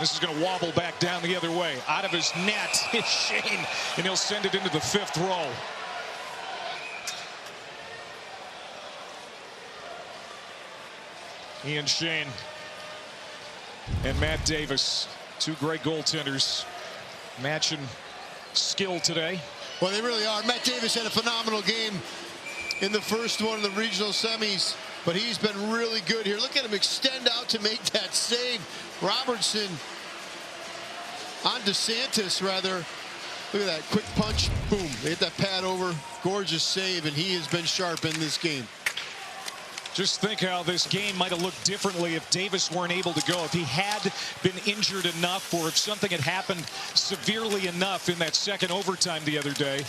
This is going to wobble back down the other way. Out of his net is Shane, and he'll send it into the 5th row. Ian Shane and Matt Davis, two great goaltenders, matching skill today. Well, they really are. Matt Davis had a phenomenal game in the first one of the regional semis, but he's been really good here. Look at him extend out to make that save. Robertson on DeSantis, rather. Look at that quick punch. Boom. They hit that pad over. Gorgeous save, and he has been sharp in this game. Just think how this game might have looked differently if Davis weren't able to go. If he had been injured enough, or if something had happened severely enough in that second overtime the other day.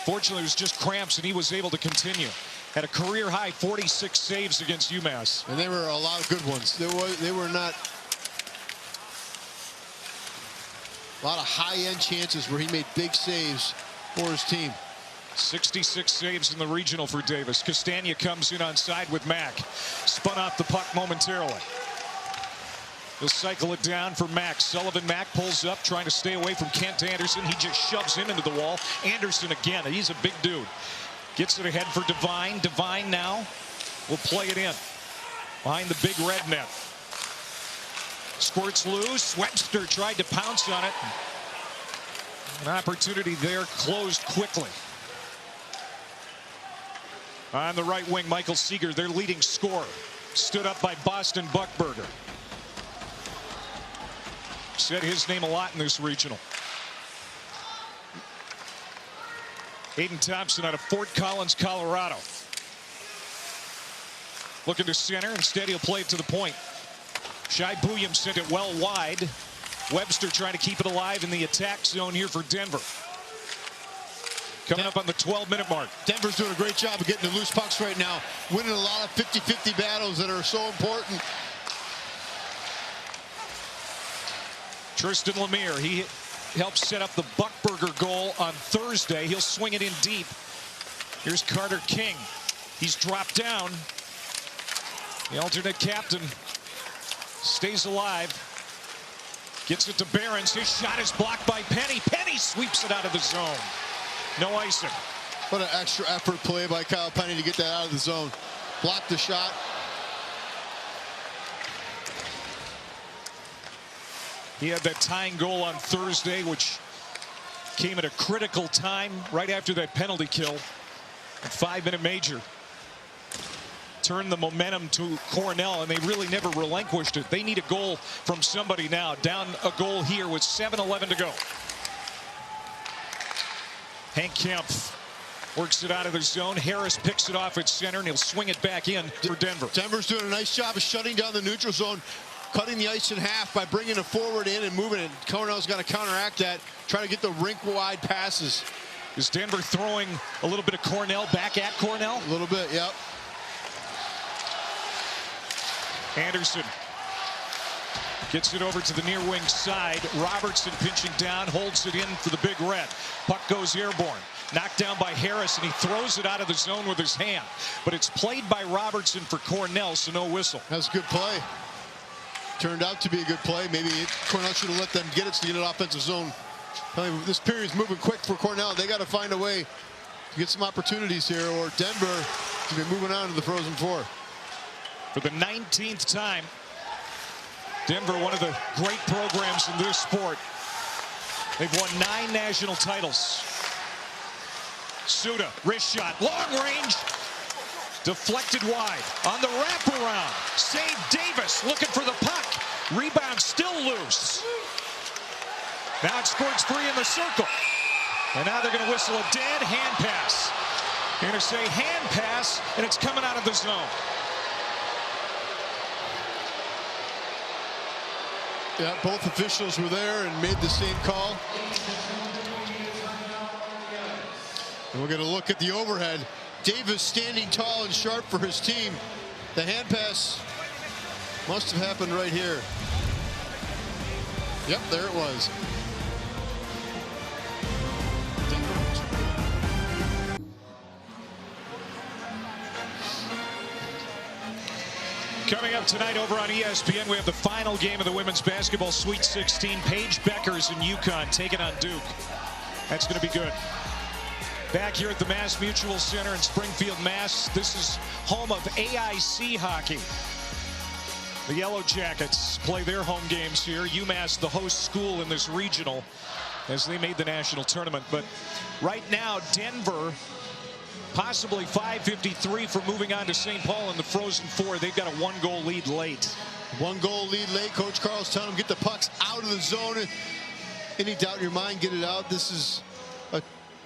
Fortunately, it was just cramps, and he was able to continue. Had a career-high 46 saves against UMass. And they were a lot of good ones. They were not a lot of high-end chances where he made big saves for his team. 66 saves in the regional for Davis. Castagna comes in on side with Mack. Spun off the puck momentarily. He'll cycle it down for Mack. Sullivan Mack pulls up, trying to stay away from Kent Anderson. He just shoves him into the wall. Anderson again. He's a big dude. Gets it ahead for Devine. Devine now will play it in behind the big red net. Squirts loose. Webster tried to pounce on it. An opportunity there, closed quickly. On the right wing, Michael Seeger, their leading scorer, stood up by Boston Buckberger. Said his name a lot in this regional. Aiden Thompson out of Fort Collins, Colorado. Looking to center. Instead, he'll play it to the point. Shai Booyam sent it well wide. Webster trying to keep it alive in the attack zone here for Denver. Coming up on the 12-minute mark. Denver's doing a great job of getting the loose pucks right now. Winning a lot of 50-50 battles that are so important. Tristan Lemire, he helped set up the Buckberger goal on Thursday. He'll swing it in deep. Here's Carter King. He's dropped down. The alternate captain stays alive. Gets it to Behrens. His shot is blocked by Penny. Penny sweeps it out of the zone. No icing. What an extra effort play by Kyle Penny to get that out of the zone. Blocked the shot. He had that tying goal on Thursday, which came at a critical time right after that penalty kill. A 5-minute major. Turned the momentum to Cornell, and they really never relinquished it. They need a goal from somebody now. Down a goal here with 7:11 to go. Hank Kempf works it out of the zone. Harris picks it off at center, and he'll swing it back in for Denver. Denver's doing a nice job of shutting down the neutral zone, cutting the ice in half by bringing a forward in and moving it. Cornell's got to counteract that, trying to get the rink-wide passes. Is Denver throwing a little bit of Cornell back at Cornell? A little bit, yep. Anderson gets it over to the near wing side. Robertson pinching down, holds it in for the big red. Puck goes airborne. Knocked down by Harris, and he throws it out of the zone with his hand. But it's played by Robertson for Cornell, so no whistle. That's a good play. Turned out to be a good play. Maybe Cornell should have let them get it to get an offensive zone. This period's moving quick for Cornell. They got to find a way to get some opportunities here, or Denver to be moving on to the Frozen Four. For the 19th time, Denver, one of the great programs in this sport. They've won 9 national titles. Suda, wrist shot, long range, deflected wide. On the wraparound, save Davis, looking for the puck. Rebound still loose. Now it squirts free in the circle. And now they're going to whistle a dead hand pass. They're going to say hand pass, and it's coming out of the zone. Yeah, both officials were there and made the same call. And we're going to look at the overhead. Davis standing tall and sharp for his team. The hand pass must have happened right here. Yep, there it was. Coming up tonight over on ESPN, we have the final game of the women's basketball Sweet 16. Paige Beckers and UConn taking on Duke. That's going to be good. Back here at the Mass Mutual Center in Springfield, Mass. This is home of AIC hockey. The Yellow Jackets play their home games here. UMass, the host school in this regional, as they made the national tournament. But right now, Denver, possibly 5:53 for moving on to St. Paul in the Frozen Four. They've got a 1-goal lead late. 1-goal lead late. Coach Carl's telling them get the pucks out of the zone. Any doubt in your mind, get it out. This is a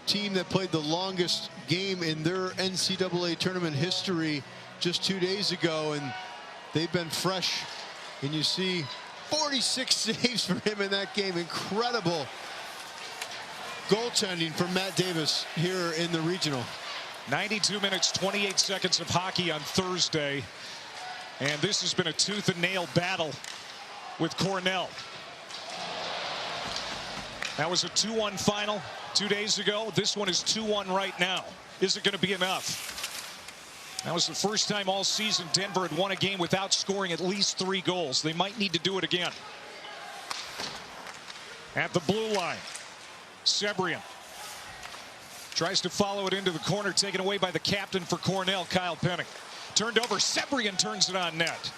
team that played the longest game in their NCAA tournament history just 2 days ago, and they've been fresh. And you see 46 saves for him in that game. Incredible goaltending from Matt Davis here in the regional. 92 minutes, 28 seconds of hockey on Thursday. And this has been a tooth and nail battle with Cornell. That was a 2-1 final 2 days ago. This one is 2-1 right now. Is it going to be enough? That was the first time all season Denver had won a game without scoring at least 3 goals. They might need to do it again. At the blue line, Sebrian tries to follow it into the corner, taken away by the captain for Cornell, Kyle Penning. Turned over, Sebrian turns it on net.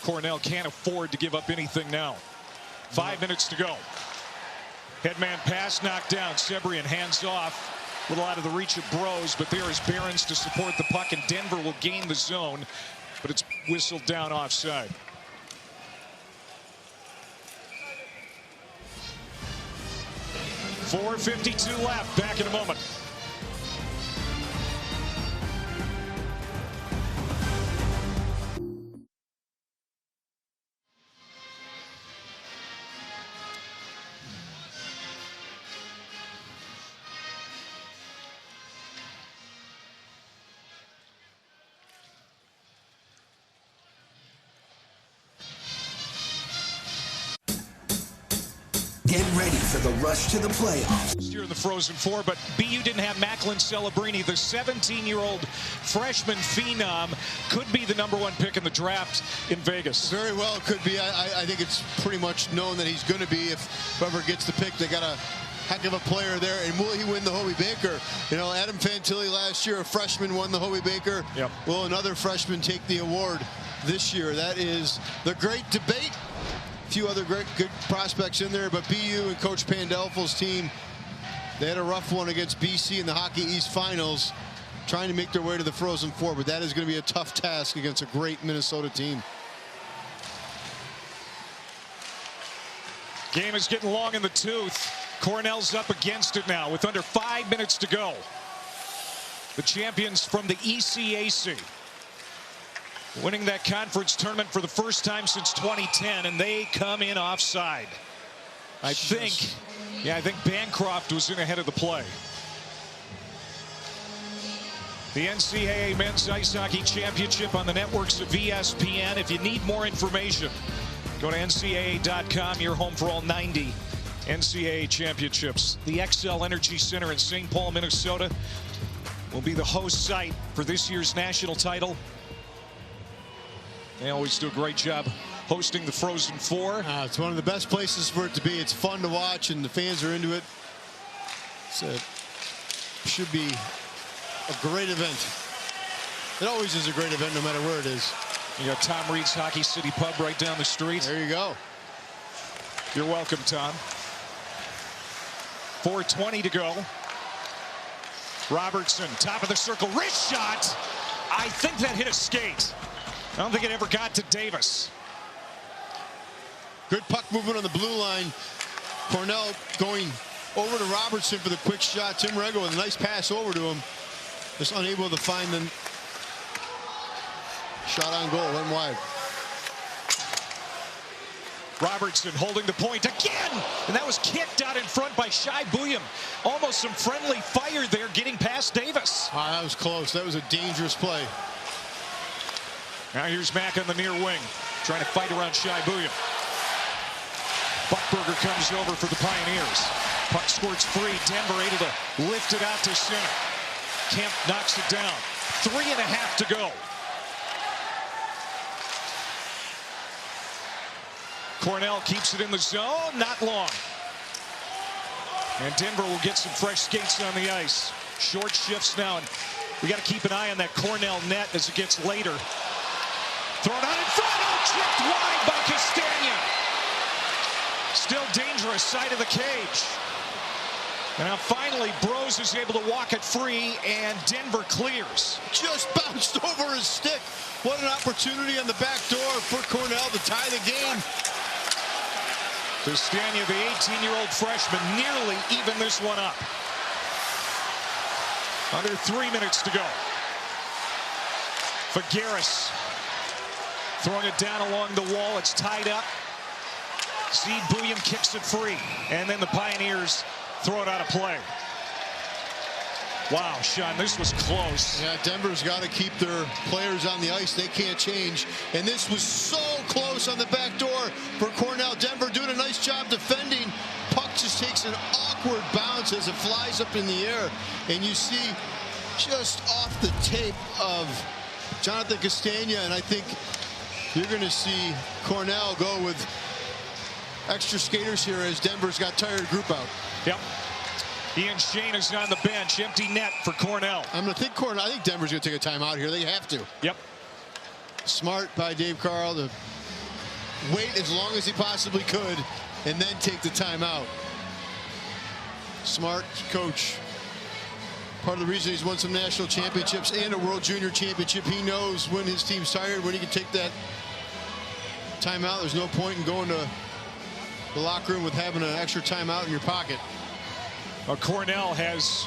Cornell can't afford to give up anything now. 5 minutes to go. Headman pass knocked down. Sebrian hands off. A little out of the reach of Bros, but there is Behrens to support the puck, and Denver will gain the zone, but it's whistled down offside. .452 left. Back in a moment. Get ready for the rush to the playoffs. Here in the Frozen Four, but BU didn't have Macklin Celebrini. The 17-year-old freshman phenom could be the #1 pick in the draft in Vegas. Very well could be. I think it's pretty much known that he's going to be. If whoever gets the pick, they got a heck of a player there. And will he win the Hobey Baker? You know, Adam Fantilli last year, a freshman, won the Hobey Baker. Yep. Will another freshman take the award this year? That is the great debate. A few other good prospects in there, but BU and Coach Pandolfo's team, they had a rough one against BC in the Hockey East Finals, trying to make their way to the Frozen Four, but that is going to be a tough task against a great Minnesota team. Game is getting long in the tooth. Cornell's up against it now with under 5 minutes to go. The champions from the ECAC, winning that conference tournament for the first time since 2010, and they come in offside. I think Bancroft was in ahead of the play. The NCAA Men's Ice Hockey Championship on the networks of ESPN. If you need more information, go to NCAA.com. You're home for all 90 NCAA championships. The XL Energy Center in St. Paul, Minnesota will be the host site for this year's national title. They always do a great job hosting the Frozen Four. It's one of the best places for it to be. It's fun to watch, and the fans are into it. It should be a great event. It always is a great event, no matter where it is. You got Tom Reed's Hockey City Pub right down the street. There you go. You're welcome, Tom. 4:20 to go. Robertson, top of the circle, wrist shot. I think that hit a skate. I don't think it ever got to Davis. Good puck movement on the blue line. Cornell going over to Robertson for the quick shot. Tim Rego with a nice pass over to him. Just unable to find the shot on goal. Went wide. Robertson holding the point again, and that was kicked out in front by Shai Buyam. Almost some friendly fire there, getting past Davis. That was close. That was a dangerous play. Now here's Mack on the near wing, trying to fight around Shai Buyam. Buckberger comes over for the Pioneers. Puck squirts free. Denver able to lift it out to center. Kemp knocks it down. 3.5 to go. Cornell keeps it in the zone. Not long. And Denver will get some fresh skates on the ice. Short shifts now, and we got to keep an eye on that Cornell net as it gets later. Thrown out in front, tripped wide by Castagna. Still dangerous, side of the cage. And now finally, Bros is able to walk it free, and Denver clears. Just bounced over his stick. What an opportunity on the back door for Cornell to tie the game. Castagna, the 18-year-old freshman, nearly even this one up. Under 3 minutes to go. Figueres throwing it down along the wall. It's tied up. Seed Bouillon kicks it free. And then the Pioneers throw it out of play. Wow, Sean, this was close. Yeah, Denver's got to keep their players on the ice. They can't change. And this was so close on the back door for Cornell. Denver doing a nice job defending. Puck just takes an awkward bounce as it flies up in the air. And you see just off the tape of Jonathan Castagna. And I think you're going to see Cornell go with extra skaters here as Denver's got tired group out. Yep. Ian Shane is on the bench. Empty net for Cornell. I think Denver's going to take a timeout here. They have to. Yep. Smart by Dave Carl to wait as long as he possibly could and then take the timeout. Smart coach. Part of the reason he's won some national championships and a World Junior Championship. He knows when his team's tired, when he can take that timeout. There's no point in going to the locker room with having an extra timeout in your pocket. Cornell has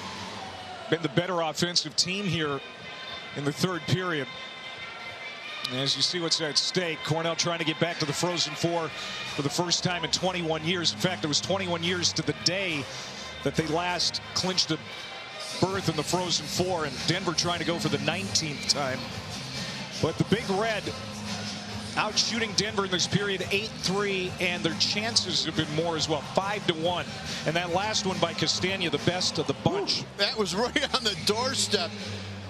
been the better offensive team here in the third period. And as you see what's at stake, Cornell trying to get back to the Frozen Four for the first time in 21 years. In fact, it was 21 years to the day that they last clinched a berth in the Frozen Four, and Denver trying to go for the 19th time. But the Big Red out shooting Denver in this period 8-3, and their chances have been more as well, 5-1. And that last one by Castagna, the best of the bunch. Ooh, that was right on the doorstep.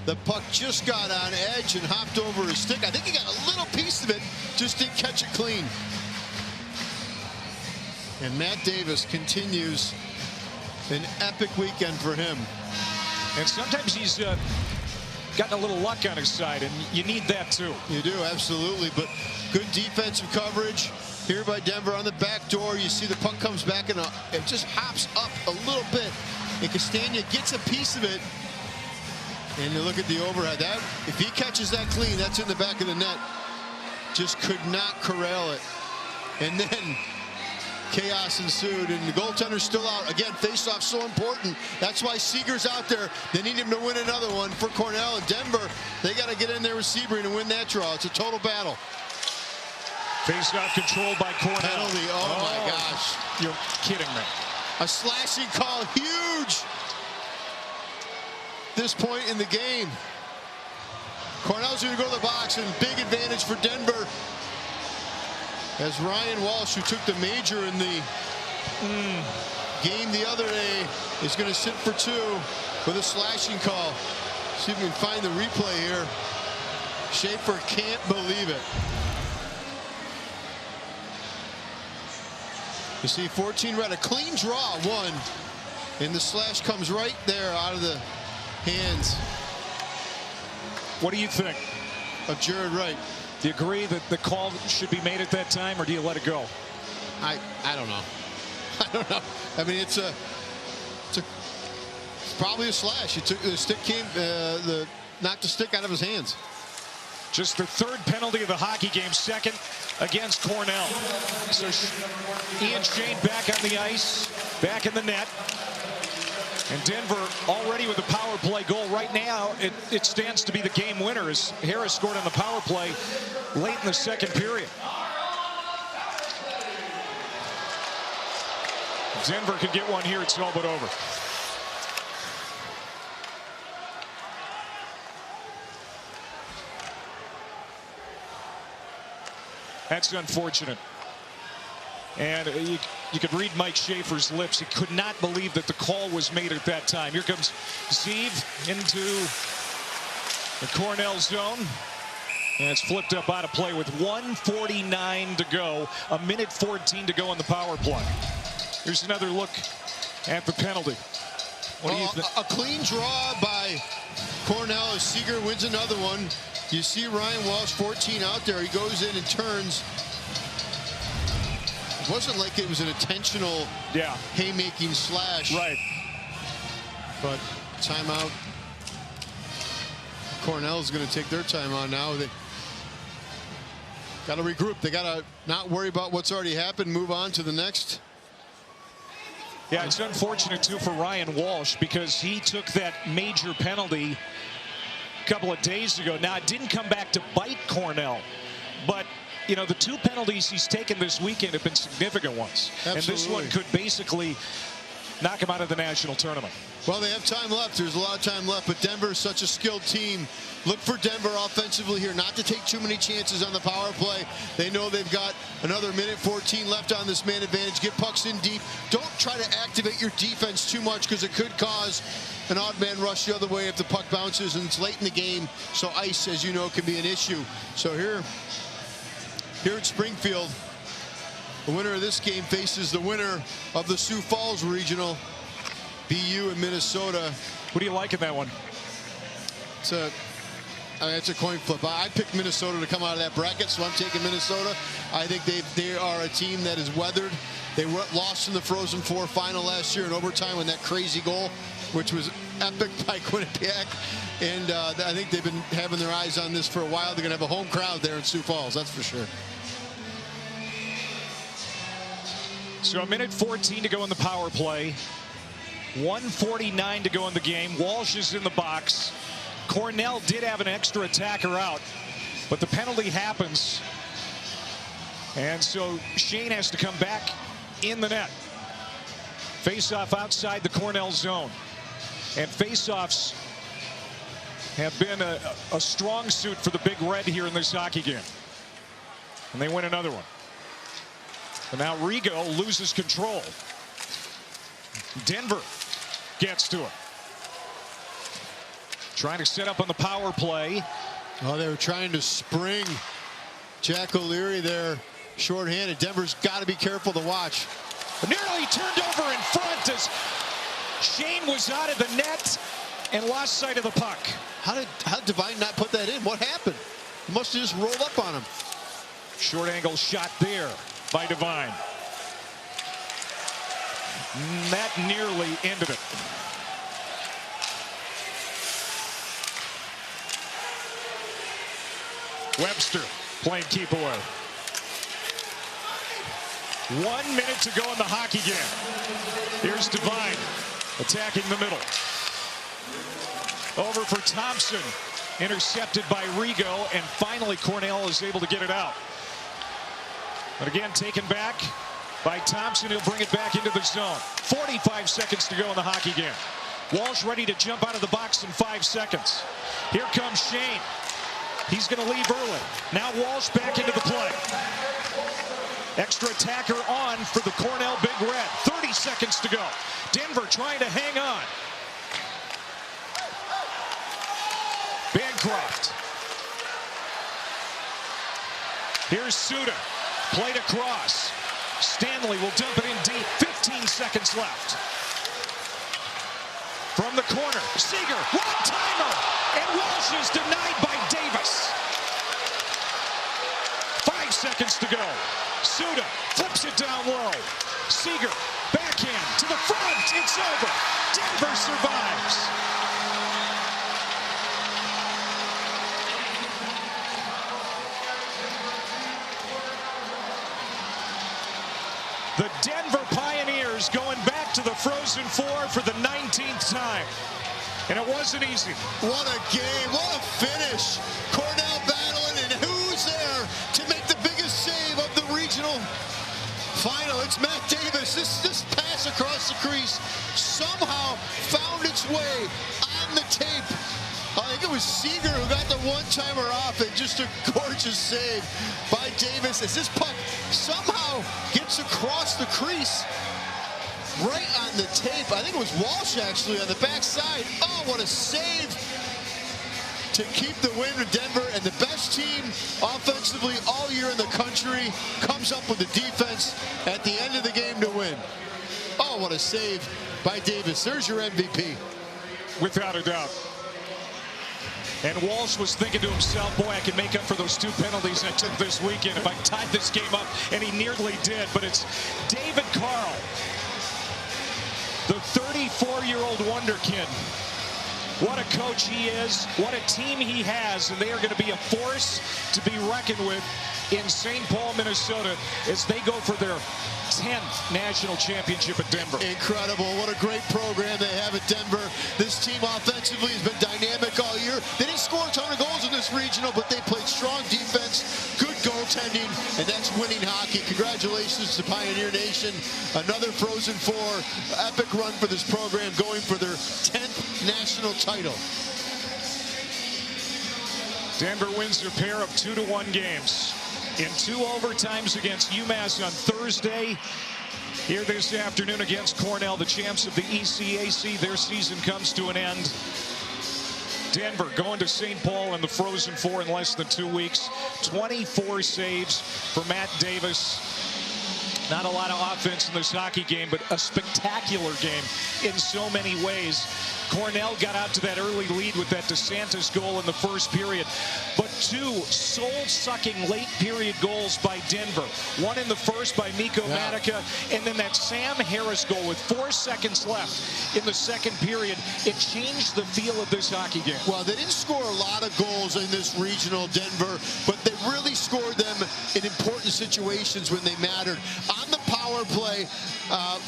The puck just got on edge and hopped over his stick. I think he got a little piece of it, just didn't catch it clean. And Matt Davis continues an epic weekend for him. And sometimes he's gotten a little luck on his side, and you need that too. You do, absolutely. But good defensive coverage here by Denver on the back door. You see the puck comes back and it just hops up a little bit, and Castagna gets a piece of it. And you look at the overhead. That, if he catches that clean, that's in the back of the net. Just could not corral it. And then chaos ensued, and the goaltender's still out. Again, face-off so important. That's why Seager's out there. They need him to win another one for Cornell. And Denver, they got to get in there with Sebring and win that draw. It's a total battle. Face-off controlled by Cornell. Penalty. Oh my gosh. You're kidding me. A slashing call. Huge. This point in the game. Cornell's going to go to the box, and big advantage for Denver. As Ryan Walsh, who took the major in the game the other day, is going to sit for two with a slashing call. See if we can find the replay here. Schaefer can't believe it. You see 14 red, a clean draw, one. And the slash comes right there out of the hands. What do you think of Jared Wright? Do you agree that the call should be made at that time, or do you let it go? I don't know. I don't know. I mean, it's probably a slash. He took the stick, knocked the stick out of his hands. Just the third penalty of the hockey game, second against Cornell. So Ian Shane back on the ice, back in the net. And Denver already with a power play goal. Right now, it stands to be the game winner as Harris scored on the power play late in the second period. Denver could get one here. It's all but over. That's unfortunate. And you could read Mike Schaefer's lips. He could not believe that the call was made at that time. Here comes Zeev into the Cornell zone. And it's flipped up out of play with 1:49 to go. A minute 14 to go on the power play. Here's another look at the penalty. A clean draw by Cornell as Seeger wins another one. You see Ryan Walsh, 14 out there. He goes in and turns. It wasn't like it was an intentional haymaking slash. Right. But timeout. Cornell's going to take their timeout now. They got to regroup. They got to not worry about what's already happened. Move on to the next. Yeah, it's unfortunate, too, for Ryan Walsh because he took that major penalty a couple of days ago. Now, it didn't come back to bite Cornell, but, you know, the 2 penalties he's taken this weekend have been significant ones. Absolutely. And this one could basically knock him out of the national tournament. Well, they have time left. There's a lot of time left, but Denver is such a skilled team. Look for Denver offensively here not to take too many chances on the power play. They know they've got another minute 14 left on this man advantage. Get pucks in deep. Don't try to activate your defense too much because it could cause an odd man rush the other way if the puck bounces and it's late in the game. So ice, as you know, can be an issue. So here at Springfield, the winner of this game faces the winner of the Sioux Falls Regional, BU in Minnesota. What do you like in that one? It's a coin flip. I picked Minnesota to come out of that bracket, so I'm taking Minnesota. I think they are a team that is weathered. They lost in the Frozen Four final last year in overtime with that crazy goal, which was epic by Quinnipiac. And I think they've been having their eyes on this for a while. They're going to have a home crowd there in Sioux Falls, that's for sure. So a minute 14 to go in the power play. 1:49 to go in the game. Walsh is in the box. Cornell did have an extra attacker out, but the penalty happens. And so Shane has to come back in the net. Face-off outside the Cornell zone. And face-offs have been a strong suit for the Big Red here in this hockey game. And they win another one. And now Rigo loses control. Denver gets to it. Trying to set up on the power play. Oh, they were trying to spring Jack O'Leary there, shorthanded. Denver's got to be careful to watch. Nearly turned over in front as Shane was out of the net and lost sight of the puck. How did Devine not put that in? What happened? He must have just rolled up on him. Short angle shot there by Devine. That nearly ended it. Webster playing keep away. 1 minute to go in the hockey game. Here's Devine attacking the middle. Over for Thompson. Intercepted by Rigo, and finally Cornell is able to get it out. But again, taken back by Thompson. He'll bring it back into the zone. 45 seconds to go in the hockey game. Walsh ready to jump out of the box in 5 seconds. Here comes Shane. He's going to leave early. Now Walsh back into the play. Extra attacker on for the Cornell Big Red. 30 seconds to go. Denver trying to hang on. Bancroft. Here's Suda. Played across. Stanley will dump it in deep. 15 seconds left. From the corner, Seeger, one-timer, and Walsh is denied by Davis. 5 seconds to go. Suda flips it down low. Seeger, backhand to the front. It's over. Denver survives. The Denver Pioneers going back to the Frozen Four for the 19th time. And it wasn't easy. What a game. What a finish. Cornell battling, and who's there to make the biggest save of the regional final? It's Matt Davis. This pass across the crease somehow found its way on the tape. I think it was Seeger who got the one-timer off, and just a gorgeous save by Davis as this puck somehow gets across the crease right on the tape. I think it was Walsh actually on the backside. Oh, what a save to keep the win with Denver, and the best team offensively all year in the country comes up with the defense at the end of the game to win. Oh, what a save by Davis. There's your MVP. Without a doubt. And Walsh was thinking to himself, boy, I can make up for those 2 penalties I took this weekend if I tied this game up, and he nearly did. But it's David Carl, the 34-year-old wonderkid. What a coach he is, what a team he has, and they are going to be a force to be reckoned with in St. Paul, Minnesota, as they go for their 10th national championship at Denver. Incredible. What a great program they have at Denver. This team offensively has been dynamic all year. They didn't score a ton of goals in this regional, but they played strong defense, good goaltending, and that's winning hockey. Congratulations to Pioneer Nation. Another Frozen Four epic run for this program, going for their 10th national title. Denver wins their pair of 2-1 games in 2 overtimes against UMass on Thursday. Here this afternoon against Cornell, the champs of the ECAC. Their season comes to an end. Denver going to St. Paul in the Frozen Four in less than 2 weeks. 24 saves for Matt Davis. Not a lot of offense in this hockey game, but a spectacular game in so many ways. Cornell got out to that early lead with that DeSantis goal in the first period. But 2 soul-sucking late-period goals by Denver. One in the first by Mikko Matica, and then that Sam Harris goal with 4 seconds left in the second period. It changed the feel of this hockey game. Well, they didn't score a lot of goals in this regional, Denver, but they really scored them in important situations when they mattered. On the power play,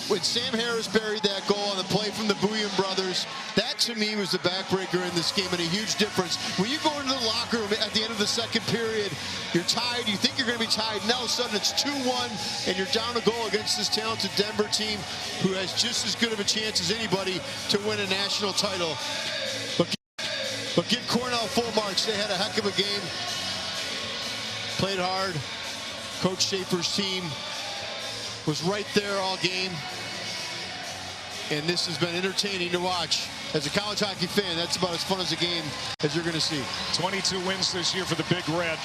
when Sam Harris buried that goal on the play from the Bouillon brothers, that to me was the backbreaker in this game and a huge difference. When you go into the locker room at the end of the second period, you're tied, you think you're going to be tied, now all of a sudden it's 2-1 and you're down a goal against this talented Denver team who has just as good of a chance as anybody to win a national title. But give Cornell full marks. They had a heck of a game. Played hard. Coach Schaefer's team was right there all game. And this has been entertaining to watch. As a college hockey fan, that's about as fun as a game as you're going to see. 22 wins this year for the Big Red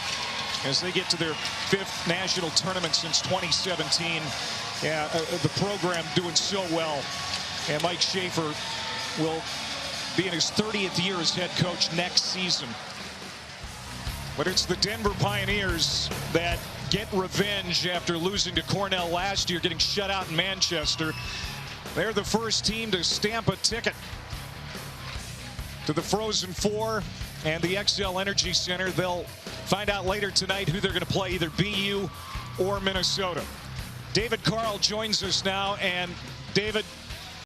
as they get to their 5th national tournament since 2017. Yeah, the program doing so well. And Mike Schaefer will be in his 30th year as head coach next season. But it's the Denver Pioneers that get revenge after losing to Cornell last year, getting shut out in Manchester. They're the first team to stamp a ticket to the Frozen Four and the XL Energy Center. They'll find out later tonight who they're going to play, either BU or Minnesota. David Carl joins us now, and David,